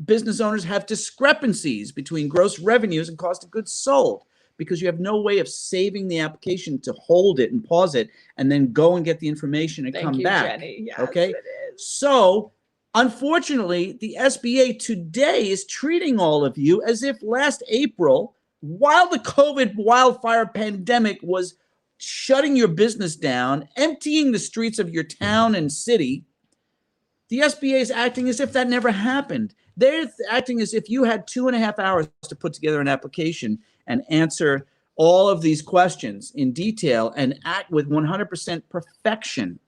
business owners have discrepancies between gross revenues and cost of goods sold, because you have no way of saving the application to hold it and pause it and then go and get the information and come back. Jenny. Yes, okay. It is. So unfortunately, the SBA today is treating all of you as if last April, while the COVID wildfire pandemic was shutting your business down, emptying the streets of your town and city, the SBA is acting as if that never happened. They're acting as if you had 2.5 hours to put together an application and answer all of these questions in detail and act with 100% perfection.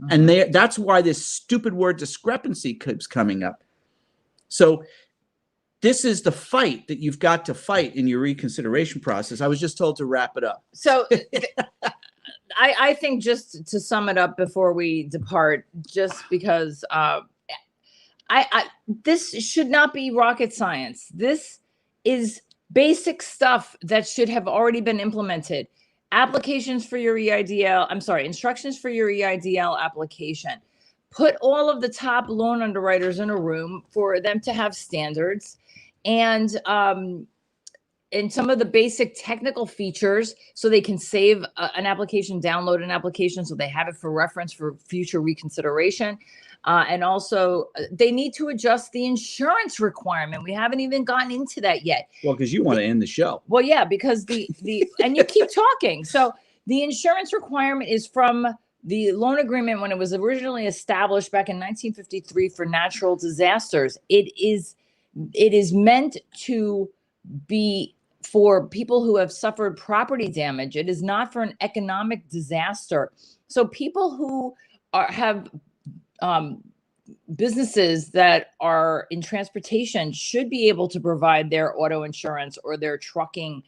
And that's why this stupid word discrepancy keeps coming up. So this is the fight that you've got to fight in your reconsideration process. I was just told to wrap it up. So I think, just to sum it up before we depart, just because This should not be rocket science. This is basic stuff that should have already been implemented. Applications for your EIDL, I'm sorry, instructions for your EIDL application. Put all of the top loan underwriters in a room for them to have standards and some of the basic technical features so they can save an application, download an application so they have it for reference for future reconsideration. And also, they need to adjust the insurance requirement. We haven't even gotten into that yet. Well, because you want to end the show. Well, yeah, because and you keep talking. So the insurance requirement is from the loan agreement when it was originally established back in 1953 for natural disasters. It is meant to be for people who have suffered property damage. It is not for an economic disaster. So people who have businesses that are in transportation should be able to provide their auto insurance or their trucking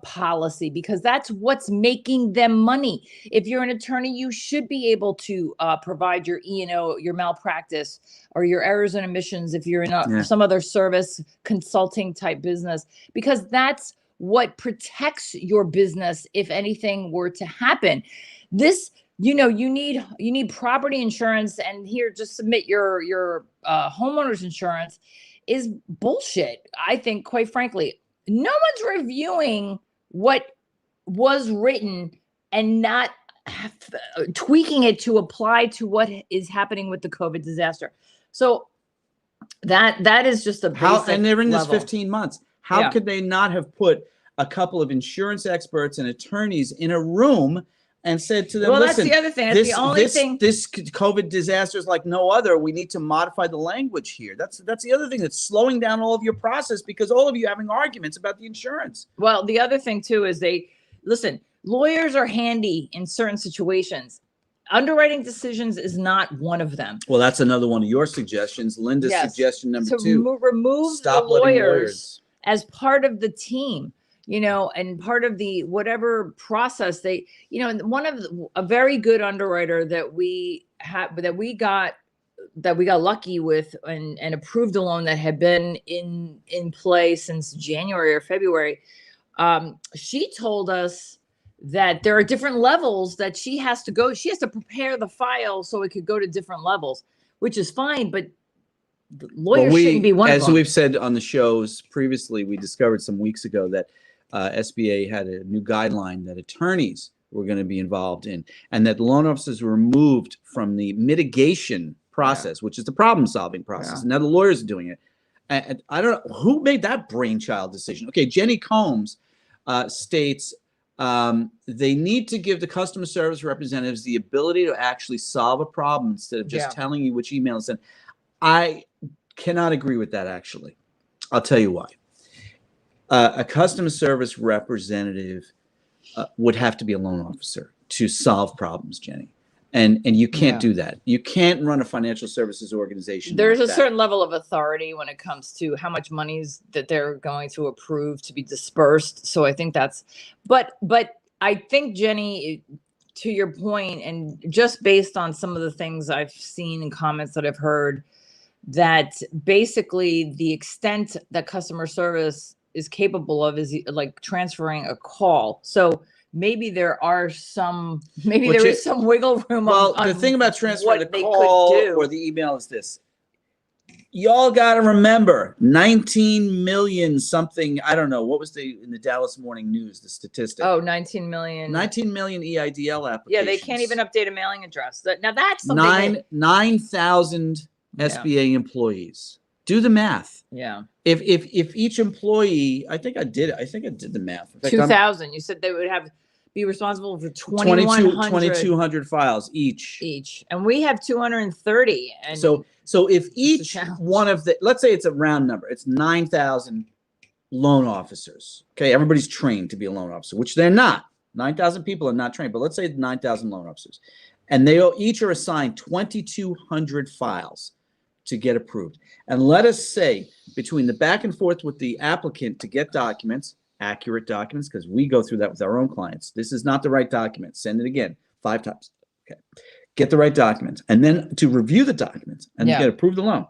policy, because that's what's making them money. If you're an attorney, you should be able to provide your E&O, your malpractice, or your errors and omissions if you're in some other service consulting type business, because that's what protects your business if anything were to happen. This, you need property insurance, and here just submit your homeowner's insurance is bullshit. I think, quite frankly, no one's reviewing what was written and not tweaking it to apply to what is happening with the COVID disaster. So that is just a basic and they're in this level. 15 months. How could they not have put a couple of insurance experts and attorneys in a room and said to them, well, listen, that's the other thing. That's the only thing. This COVID disaster is like no other. We need to modify the language here. That's the other thing that's slowing down all of your process, because all of you having arguments about the insurance. Well, the other thing too is lawyers are handy in certain situations. Underwriting decisions is not one of them. Well, that's another one of your suggestions. Linda's suggestion number 2. Remove the lawyers as part of the team. And part of the whatever process they, one of a very good underwriter that we got lucky with and approved a loan that had been in play since January or February. She told us that there are different levels that she has to go. She has to prepare the file so it could go to different levels, which is fine, but lawyers shouldn't be one of them. As we've said on the shows previously, we discovered some weeks ago that SBA had a new guideline that attorneys were going to be involved in, and that loan officers were removed from the mitigation process, which is the problem-solving process. And now the lawyers are doing it. And I don't know who made that brainchild decision. Okay, Jenny Combs states they need to give the customer service representatives the ability to actually solve a problem instead of just telling you which email to send. I cannot agree with that, actually. I'll tell you why. A customer service representative would have to be a loan officer to solve problems, Jenny. And you can't do that. You can't run a financial services organization. There's a certain level of authority when it comes to how much money's that they're going to approve to be dispersed. So I think that's, but I think, Jenny, to your point, and just based on some of the things I've seen and comments that I've heard, that basically the extent that customer service is capable of is like transferring a call. So maybe there is some wiggle room. Well, the thing about transferring the call or the email is this. Y'all got to remember 19 million something. I don't know. What was in the Dallas Morning News, the statistic? Oh, 19 million. 19 million EIDL applications. Yeah, they can't even update a mailing address. Now that's something. 9,000 SBA employees. Do the math. Yeah. If each employee, I think I did the math. 2,000. You said they would be responsible for 2,200 files each. And we have 230. And so if each one of let's say it's a round number, it's 9,000 loan officers. Okay, everybody's trained to be a loan officer, which they're not. 9,000 people are not trained, but let's say it's 9,000 loan officers, and they each are assigned 2,200 files to get approved. And let us say between the back and forth with the applicant to get documents, accurate documents, because we go through that with our own clients. This is not the right document. Send it again 5 times. Okay. Get the right documents. And then to review the documents and get approved the loan.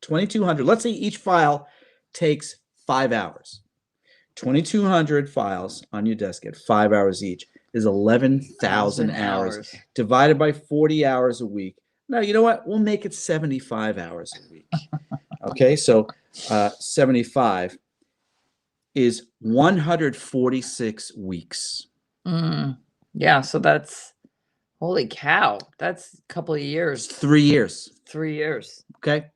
2,200. Let's say each file takes 5 hours. 2,200 files on your desk at 5 hours each is 11,000 hours divided by 40 hours a week. Now, you know what? We'll make it 75 hours a week. Okay, so 75 is 146 weeks. Yeah, so that's, holy cow, that's a couple of years. 3 years. 3 years. Okay,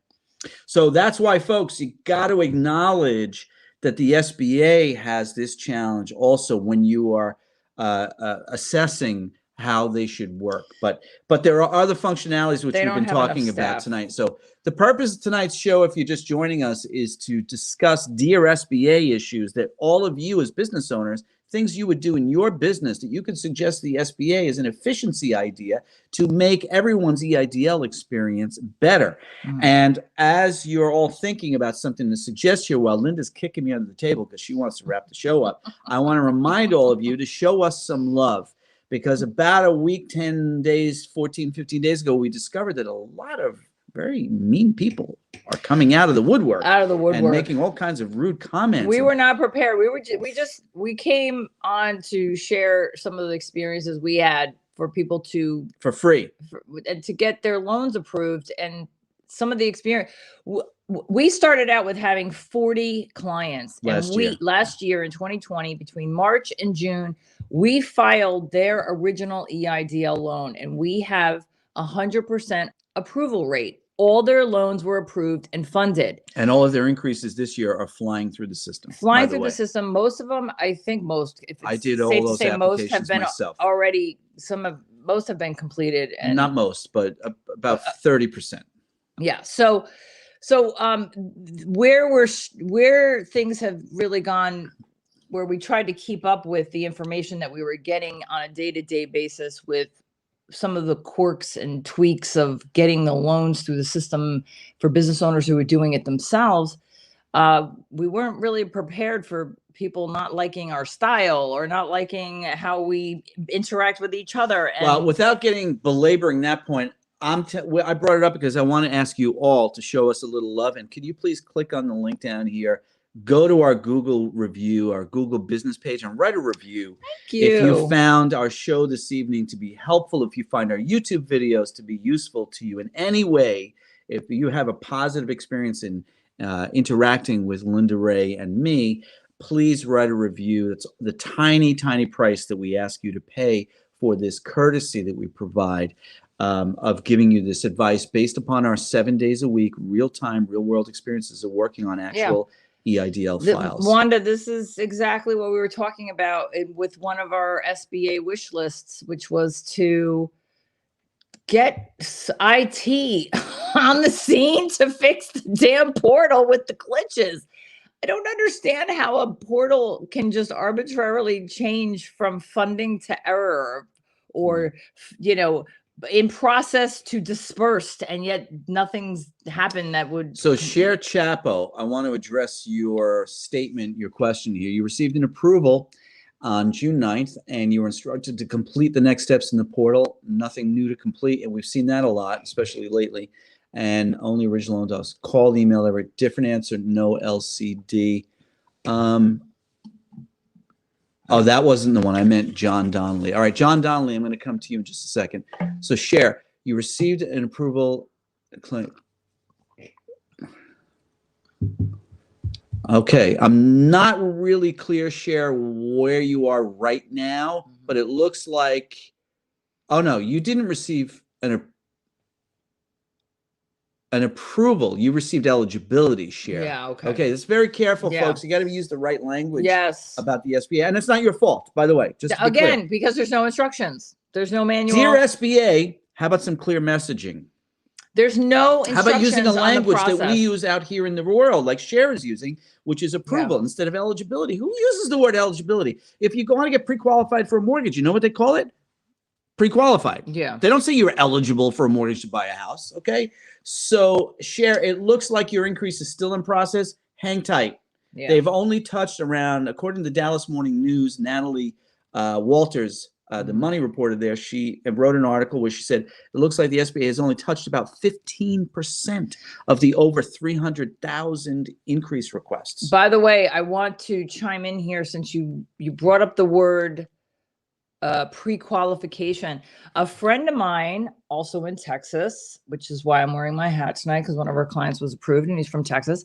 so that's why, folks, you got to acknowledge that the SBA has this challenge also when you are assessing how they should work. But there are other functionalities which we've been talking about tonight. So the purpose of tonight's show, if you're just joining us, is to discuss Dear SBA issues that all of you as business owners, things you would do in your business that you could suggest to the SBA as an efficiency idea to make everyone's EIDL experience better. And as you're all thinking about something to suggest here, while Linda's kicking me under the table because she wants to wrap the show up, I want to remind all of you to show us some love, because about a week, 10 days, 14, 15 days ago, we discovered that a lot of very mean people are coming out of the woodwork. And making all kinds of rude comments. We were not prepared. We came on to share some of the experiences we had for people to for free and to get their loans approved. And some of the experience, we started out with having 40 clients last year in 2020, between March and June, we filed their original EIDL loan, and we have 100% approval rate. All their loans were approved and funded. And all of their increases this year are flying through the system. Flying through the system. Most of them, I think most, if it's I did all those applications most have been myself. Already, most have been completed. And not most, but about 30%. Yeah. So where things have really gone, where we tried to keep up with the information that we were getting on a day-to-day basis with some of the quirks and tweaks of getting the loans through the system for business owners who were doing it themselves, we weren't really prepared for people not liking our style or not liking how we interact with each other. And well, without belaboring that point, I brought it up because I want to ask you all to show us a little love. And can you please click on the link down here, go to our Google review, our Google business page, and write a review. Thank you. If you found our show this evening to be helpful, if you find our YouTube videos to be useful to you in any way, if you have a positive experience in interacting with Linda Ray and me, please write a review. That's the tiny, tiny price that we ask you to pay for this courtesy that we provide of giving you this advice based upon our 7 days a week, real-time, real-world experiences of working on actual EIDL files. Wanda, this is exactly what we were talking about with one of our SBA wish lists, which was to get IT on the scene to fix the damn portal with the glitches. I don't understand how a portal can just arbitrarily change from funding to error or, in process to dispersed, and yet nothing's happened that would. So Cher Chapo, I want to address your statement, your question here. You received an approval on June 9th, and you were instructed to complete the next steps in the portal. Nothing new to complete, and we've seen that a lot, especially lately. And only original loan docs. Call, email, every different answer, no LCD. Oh, that wasn't the one. I meant John Donnelly. All right, John Donnelly, I'm going to come to you in just a second. So, Cher, you received an approval. Okay, I'm not really clear, Cher, where you are right now, but it looks like, oh no, you didn't receive an approval. You received eligibility, Cher. Yeah, okay. Okay, that's very careful, folks. You got to use the right language about the SBA. And it's not your fault, by the way. Just to be clear. Because there's no instructions. There's no manual. Dear SBA, how about some clear messaging? There's no instructions. How about using a language that we use out here in the world, like Cher is using, which is approval instead of eligibility? Who uses the word eligibility? If you go on to get pre-qualified for a mortgage, you know what they call it? Pre-qualified. Yeah. They don't say you're eligible for a mortgage to buy a house, okay? So, Cher, it looks like your increase is still in process. Hang tight. Yeah. They've only touched around, according to the Dallas Morning News, Natalie Walters the Money reporter there, she wrote an article where she said, it looks like the SBA has only touched about 15% of the over 300,000 increase requests. By the way, I want to chime in here since you brought up the word pre-qualification. A friend of mine, also in Texas, which is why I'm wearing my hat tonight, because one of our clients was approved and he's from Texas.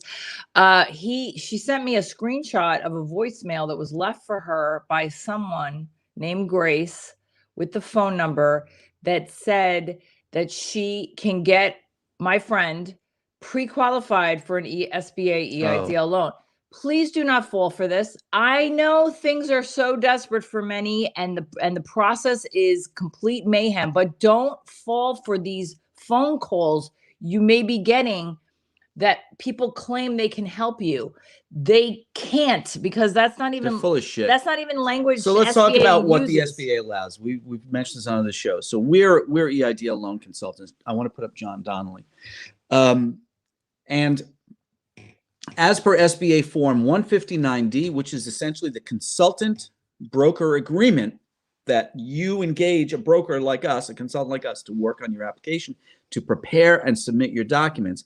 She sent me a screenshot of a voicemail that was left for her by someone named Grace with the phone number that said that she can get my friend pre-qualified for an SBA EIDL loan. Please do not fall for this. I know things are so desperate for many, and the process is complete mayhem, but don't fall for these phone calls you may be getting that people claim they can help you. They can't, because that's not even, they're full of shit. That's not even language. So let's talk about what the uses. SBA allows. We've mentioned this on the show. So we're EIDL loan consultants. I want to put up John Donnelly. And as per SBA Form 159D, which is essentially the consultant broker agreement that you engage a broker like us, a consultant like us, to work on your application, to prepare and submit your documents,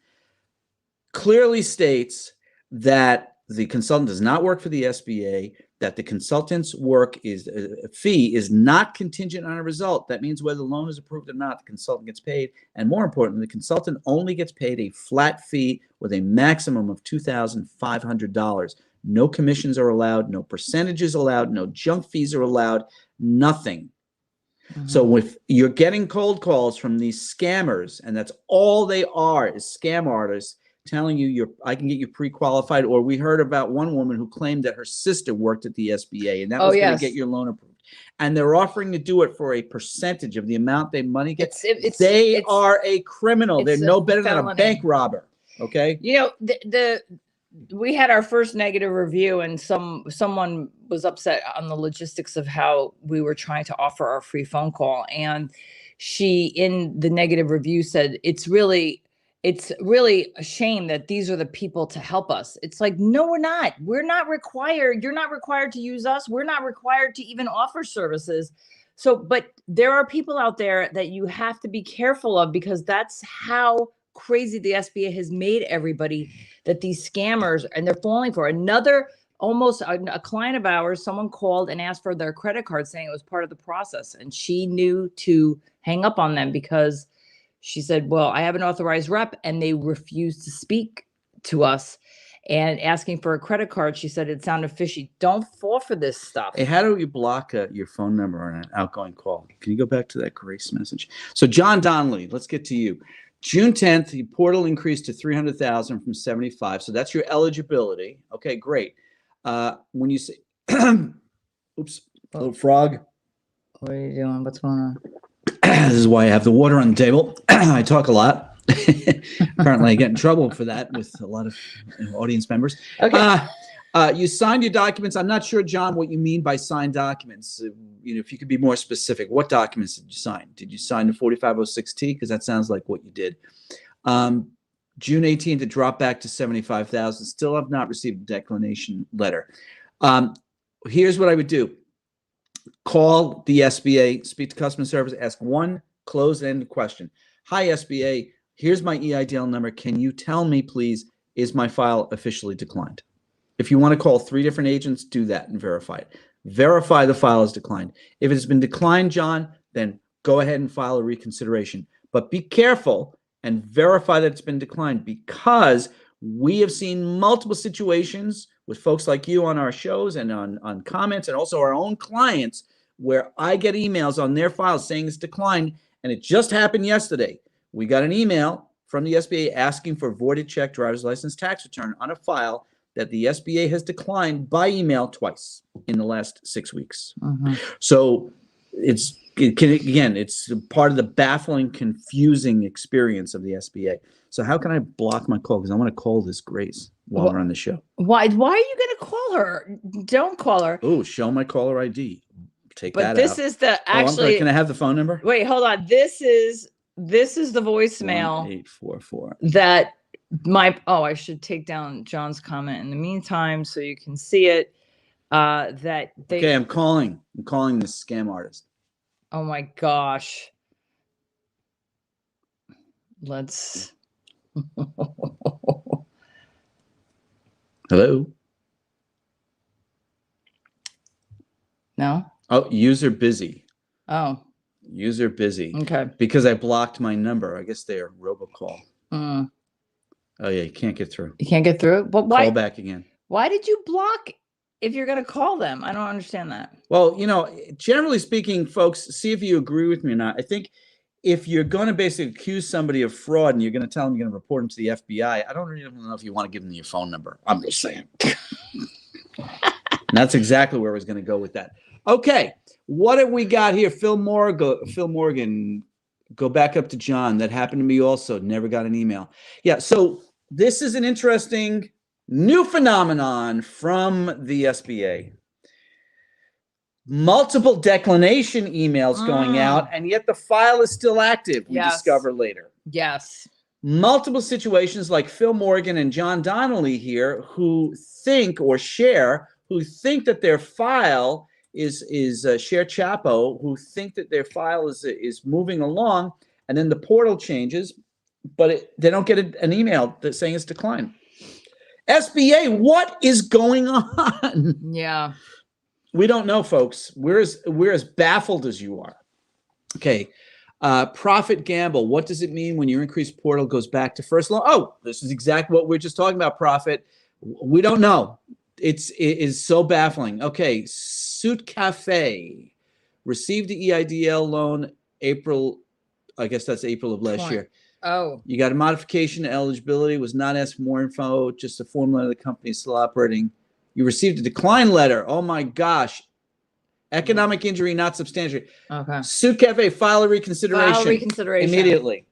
clearly states that the consultant does not work for the SBA, that the consultant's work is fee is not contingent on a result. That means whether the loan is approved or not, the consultant gets paid. And more importantly, the consultant only gets paid a flat fee with a maximum of $2,500. No commissions are allowed, no percentages allowed, no junk fees are allowed, nothing. So if you're getting cold calls from these scammers, and that's all they are, is scam artists telling you I can get you pre-qualified, or we heard about one woman who claimed that her sister worked at the SBA and that was going to get your loan approved. And they're offering to do it for a percentage of the amount they money gets. They are a criminal. They're no better than a bank robber. Okay. You know, we had our first negative review, and someone was upset on the logistics of how we were trying to offer our free phone call. And she, in the negative review, said, it's really a shame that these are the people to help us. It's like, no, we're not. We're not required. You're not required to use us. We're not required to even offer services. So, but there are people out there that you have to be careful of, because that's how crazy the SBA has made everybody, that these scammers, and they're falling for another. Almost a client of ours, someone called and asked for their credit card, saying it was part of the process. And she knew to hang up on them because she said, well, I have an authorized rep, and they refused to speak to us. And asking for a credit card, she said it sounded fishy. Don't fall for this stuff. Hey, how do you block your phone number on an outgoing call? Can you go back to that Grace message? So John Donnelly, let's get to you. June 10th, the portal increased to 300,000 from 75. So that's your eligibility. Okay, great. When you say, oops, little frog. What are you doing? What's going on? This is why I have the water on the table. I talk a lot. Apparently I get in trouble for that with a lot of audience members. Okay. You signed your documents. I'm not sure, John, what you mean by signed documents. If you could be more specific, what documents did you sign? Did you sign the 4506T? Because that sounds like what you did. June 18th, it dropped back to 75,000. Still have not received a declination letter. Here's what I would do. Call the SBA, speak to customer service, ask one closed-ended question. Hi, SBA, here's my EIDL number. Can you tell me, please, is my file officially declined? If you want to call 3 different agents, do that and verify it. Verify the file is declined. If it has been declined, John, then go ahead and file a reconsideration. But be careful and verify that it's been declined, because we have seen multiple situations with folks like you on our shows and on comments, and also our own clients, where I get emails on their files saying it's declined. And it just happened yesterday. We got an email from the SBA asking for voided check, driver's license, tax return on a file that the SBA has declined by email twice in the last 6 weeks. So it's part of the baffling, confusing experience of the SBA. So how can I block my call? Because I want to call this Grace while we're on the show. Why are you going to call her? Don't call her. Oh, show my caller ID. Take that out. But this is the actually. Can I have the phone number? Wait, hold on. This is the voicemail 844 that I should take down John's comment in the meantime so you can see it. Okay, I'm calling the scam artist. Oh my gosh. Let's. Hello? No? Oh, user busy. Oh, User busy. okay. Because I blocked my number. I guess they are robocall. Mm. Oh, yeah, you can't get through. You can't get through? But why? Call back again. Why did you block if you're going to call them? I don't understand that. Well, you know, generally speaking, folks, see if you agree with me or not. I think if you're going to basically accuse somebody of fraud and you're going to tell them you're going to report them to the FBI, I don't really know if you want to give them your phone number. I'm just saying. And that's exactly where I was going to go with that. Okay, what have we got here? Phil Morgan, go back up to John. That happened to me also. Never got an email. Yeah, so this is an interesting new phenomenon from the SBA. Multiple declination emails going out, and yet the file is still active, we discover later. Yes. Multiple situations like Phil Morgan and John Donnelly here who think or share, who think that their file is Share Chapo, who think that their file is moving along, and then the portal changes, but they don't get an email that's saying it's declined. SBA, what is going on? Yeah. We don't know, folks. We're as baffled as you are. Okay. Profit gamble. What does it mean when your increased portal goes back to first loan? Oh, this is exactly what we're just talking about, profit. We don't know. It is so baffling. Okay. Suit Cafe received the EIDL loan April. I guess that's April of last year. Oh. You got a modification to eligibility, was not asked for more info, just a form letter, the company is still operating. You received a decline letter. Oh my gosh. Economic injury not substantial. Okay. Suit Cafe, file a reconsideration. File reconsideration. Immediately.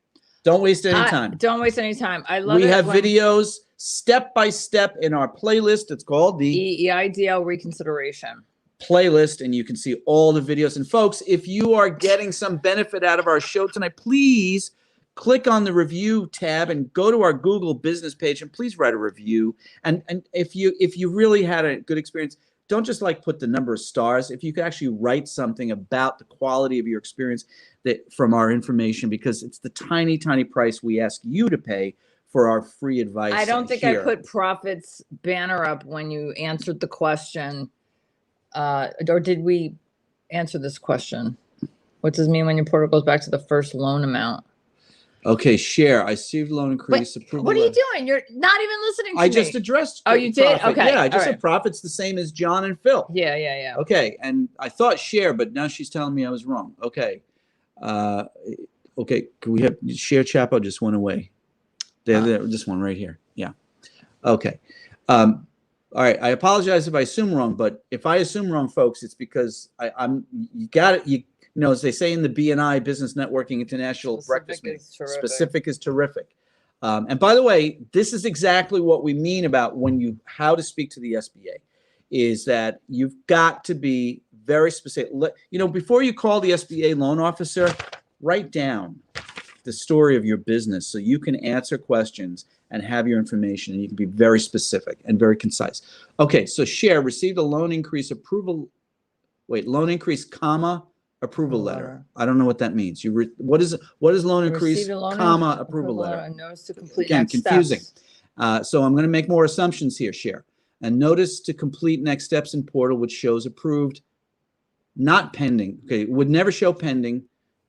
Don't waste any time. Don't waste any time. I love it. We have videos step by step in our playlist. It's called the EIDL reconsideration playlist, and you can see all the videos. And folks, if you are getting some benefit out of our show tonight, please click on the review tab and go to our Google business page and please write a review. And if you really had a good experience, don't just like put the number of stars. If you could actually write something about the quality of your experience that from our information, because it's the tiny, tiny price we ask you to pay for our free advice. I don't think here. I put Profit's banner up when you answered the question. Or did we answer this question? What does it mean when your portal goes back to the first loan amount? Okay, Share. I received loan increase approval. What are you doing? You're not even listening to me. I just addressed. Oh, you did? Profit. Okay. Yeah, I just said Profit's the same as John and Phil. Yeah. Okay, and I thought Share, but now she's telling me I was wrong. Okay. Okay, can we have Share Chapo just went away. This one right here. Yeah. Okay. All right. I apologize if I assume wrong, but if I assume wrong, folks, it's because you got it. You know, as they say in the BNI Business Networking International breakfast meeting, specific is terrific. And by the way, this is exactly what we mean about how to speak to the SBA, is that you've got to be very specific. You know, before you call the SBA loan officer, write down the story of your business so you can answer questions and have your information, and you can be very specific and very concise. Okay, so Share received a loan increase approval. Wait, loan increase, comma, approval letter. I don't know what that means. What is loan increase, comma, approval letter? A notice to complete Again, next confusing. steps. So I'm going to make more assumptions here, Share. A notice to complete next steps in portal, which shows approved, not pending. Okay, it would never show pending.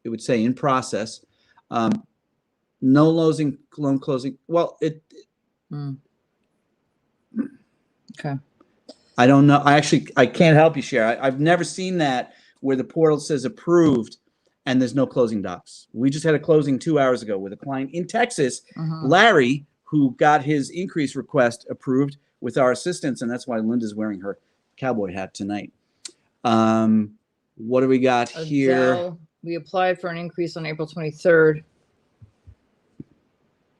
It would say in process. No loan closing. Well, Okay. I don't know. I can't help you, Share. I've never seen that where the portal says approved and there's no closing docs. We just had a closing 2 hours ago with a client in Texas, Larry, who got his increase request approved with our assistance, and that's why Linda's wearing her cowboy hat tonight. What do we got here? We applied for an increase on April 23rd.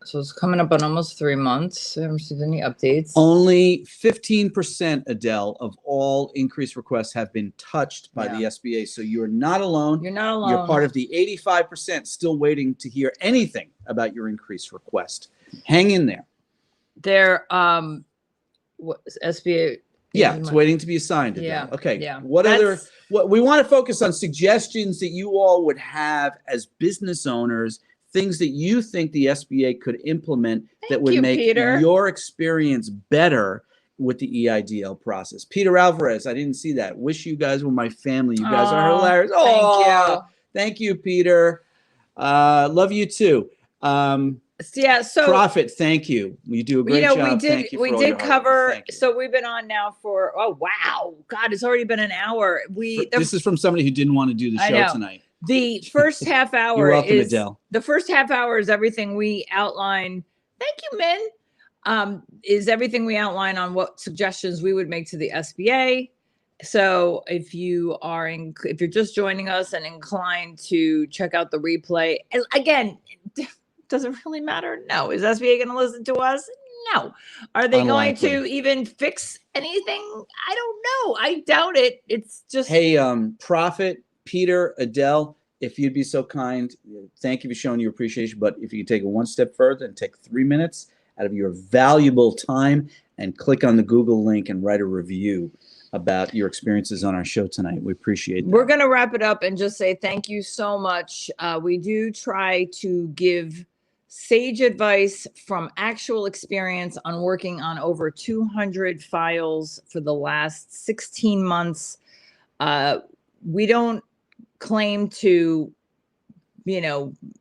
So it's coming up on almost 3 months. I haven't received any updates. Only 15%, Adele, of all increase requests have been touched by the SBA. So you're not alone. You're not alone. You're part of the 85% still waiting to hear anything about your increase request. Hang in there. There, SBA Yeah, it's waiting to be assigned. Yeah. Okay. Yeah. What we want to focus on suggestions that you all would have as business owners, things that you think the SBA could implement that would make your experience better with the EIDL process. Peter Alvarez, I didn't see that. Wish you guys were my family. You guys are hilarious. Oh, thank you, Peter. Love you too. Yeah, so Prophet, thank you. You do a great job. We did cover. So we've been on now for wow, God, it's already been an hour. This is from somebody who didn't want to do the show tonight. The first half hour You're welcome, Adele. The first half hour is everything we outline. Thank you, Min. Is everything we outline on what suggestions we would make to the SBA. So if you're just joining us and inclined to check out the replay, again, does it really matter? No. Is SBA going to listen to us? No. Are they going to even fix anything? I don't know. I doubt it. It's just. Hey, Prophet, Peter, Adele, if you'd be so kind, thank you for showing your appreciation. But if you could take it one step further and take 3 minutes out of your valuable time and click on the Google link and write a review about your experiences on our show tonight. We appreciate that. We're going to wrap it up and just say thank you so much. We do try to give sage advice from actual experience on working on over 200 files for the last 16 months. We don't claim to,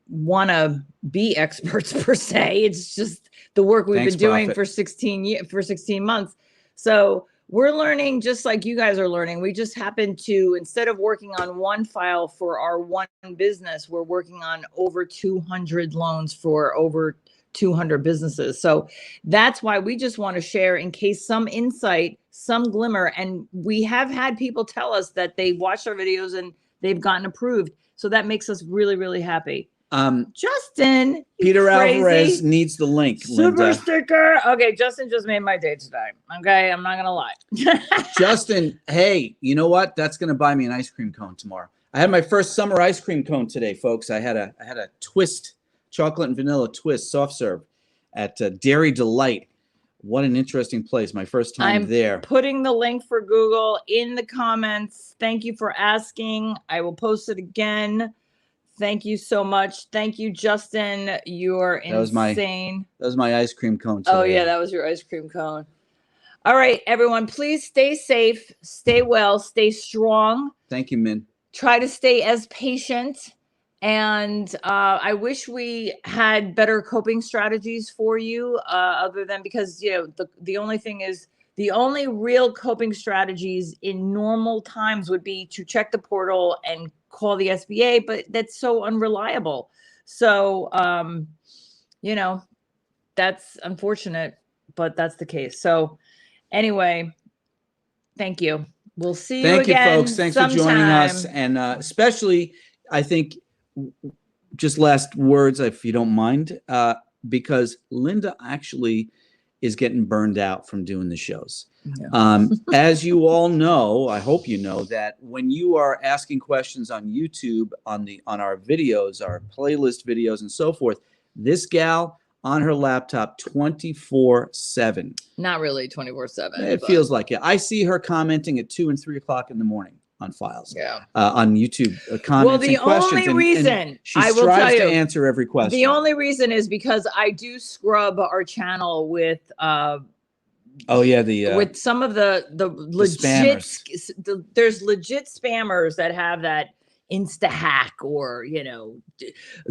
want to be experts per se. It's just the work we've been doing for 16 months. So we're learning just like you guys are learning. We just happen to, instead of working on one file for our one business, we're working on over 200 loans for over 200 businesses. So that's why we just want to share in case some insight, some glimmer. And we have had people tell us that they watched our videos and they've gotten approved. So that makes us really, really happy. Justin, Peter Alvarez needs the link. Super sticker. Okay, Justin just made my day today. Okay, I'm not gonna lie. Justin, hey, you know what? That's gonna buy me an ice cream cone tomorrow. I had my first summer ice cream cone today, folks. I had a twist, chocolate and vanilla twist, soft serve at Dairy Delight. What an interesting place. My first time there. I'm putting the link for Google in the comments. Thank you for asking. I will post it again. Thank you so much. Thank you, Justin. You're insane. That was my ice cream cone today. Oh, yeah, that was your ice cream cone. All right, everyone, please stay safe, stay well, stay strong. Thank you, Min. Try to stay as patient. And I wish we had better coping strategies for you other than because, the only thing is the only real coping strategies in normal times would be to check the portal and call the SBA, but that's so unreliable. So, that's unfortunate, but that's the case. So anyway, thank you. We'll see you again. Thank you, folks. Thanks for joining us. And especially, I think, just last words, if you don't mind, because Linda actually is getting burned out from doing the shows. Yeah. As you all know, I hope you know that when you are asking questions on YouTube, on our videos, our playlist videos and so forth, this gal on her laptop 24/7. Not really 24/7. It feels like it. I see her commenting at 2 and 3 o'clock in the morning on files. Yeah. On YouTube comments and questions. Well, the only reason she strives to answer every question. The only reason is because I do scrub our channel with with some of the legit there's legit spammers that have that insta hack or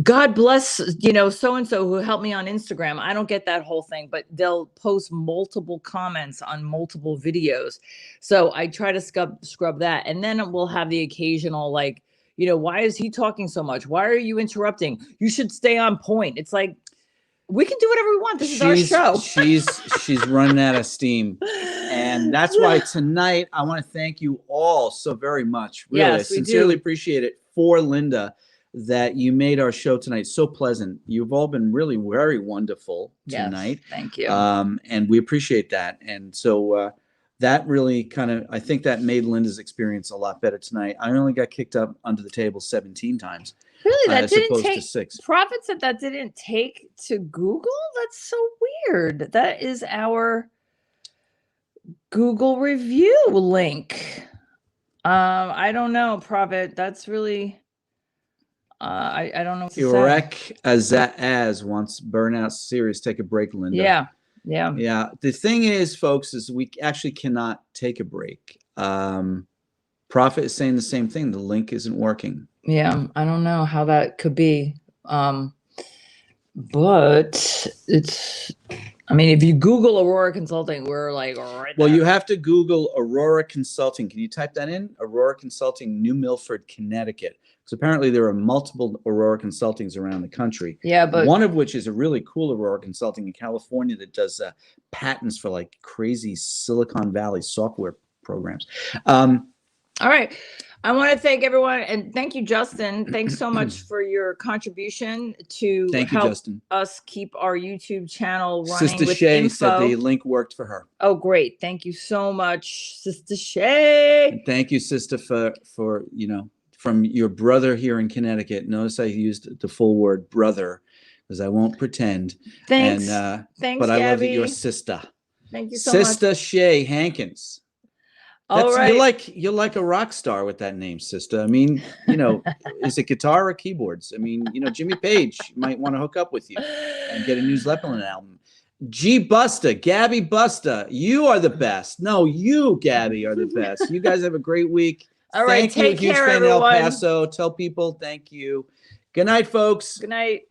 God bless so and so who helped me on Instagram. I don't get that whole thing, but they'll post multiple comments on multiple videos. So I try to scrub that, and then we'll have the occasional why is he talking so much? Why are you interrupting? You should stay on point. It's like, we can do whatever we want. This is our show. She's running out of steam. And that's why tonight I want to thank you all so very much. Really, yes, I sincerely appreciate it for Linda that you made our show tonight so pleasant. You've all been really very wonderful tonight. Yes, thank you. And we appreciate that. And so that really I think that made Linda's experience a lot better tonight. I only got kicked up under the table 17 times. Really? That didn't take, 6. Prophet said that didn't take to Google? That's so weird. That is our Google review link. I don't know, Prophet. That's really, I don't know what to say. Irek Azaz wants Burnout Series. Take a break, Linda. Yeah. Yeah. Yeah. The thing is, folks, is we actually cannot take a break. Prophet is saying the same thing. The link isn't working. Yeah. I don't know how that could be. But it's, I mean, if you Google Aurora Consulting, we're like right Well, there. you have to Google Aurora Consulting. Can you type that in? Aurora Consulting, New Milford, Connecticut. Because apparently there are multiple Aurora Consultings around the country. Yeah, but one of which is a really cool Aurora Consulting in California that does patents for like crazy Silicon Valley software programs. all right. I want to thank everyone, and thank you, Justin. Thanks so much for your contribution to help us keep our YouTube channel running. Sister with Shay info. said the link worked for her. Oh, great. Thank you so much, Sister Shay. And thank you, Sister, for from your brother here in Connecticut. Notice I used the full word brother because I won't pretend. Thanks. And, thanks, but Gabby. I love that you're sister. Thank you so much. Sister Shay Hankins. All right. You're like a rock star with that name, sister. I mean, is it guitar or keyboards? I mean, Jimmy Page might want to hook up with you and get a New Zeppelin album. G Busta, Gabby Busta, you are the best. No, you, Gabby, are the best. You guys have a great week. All right, thank you, take care, huge fan everyone. El Paso. Tell people thank you. Good night, folks. Good night.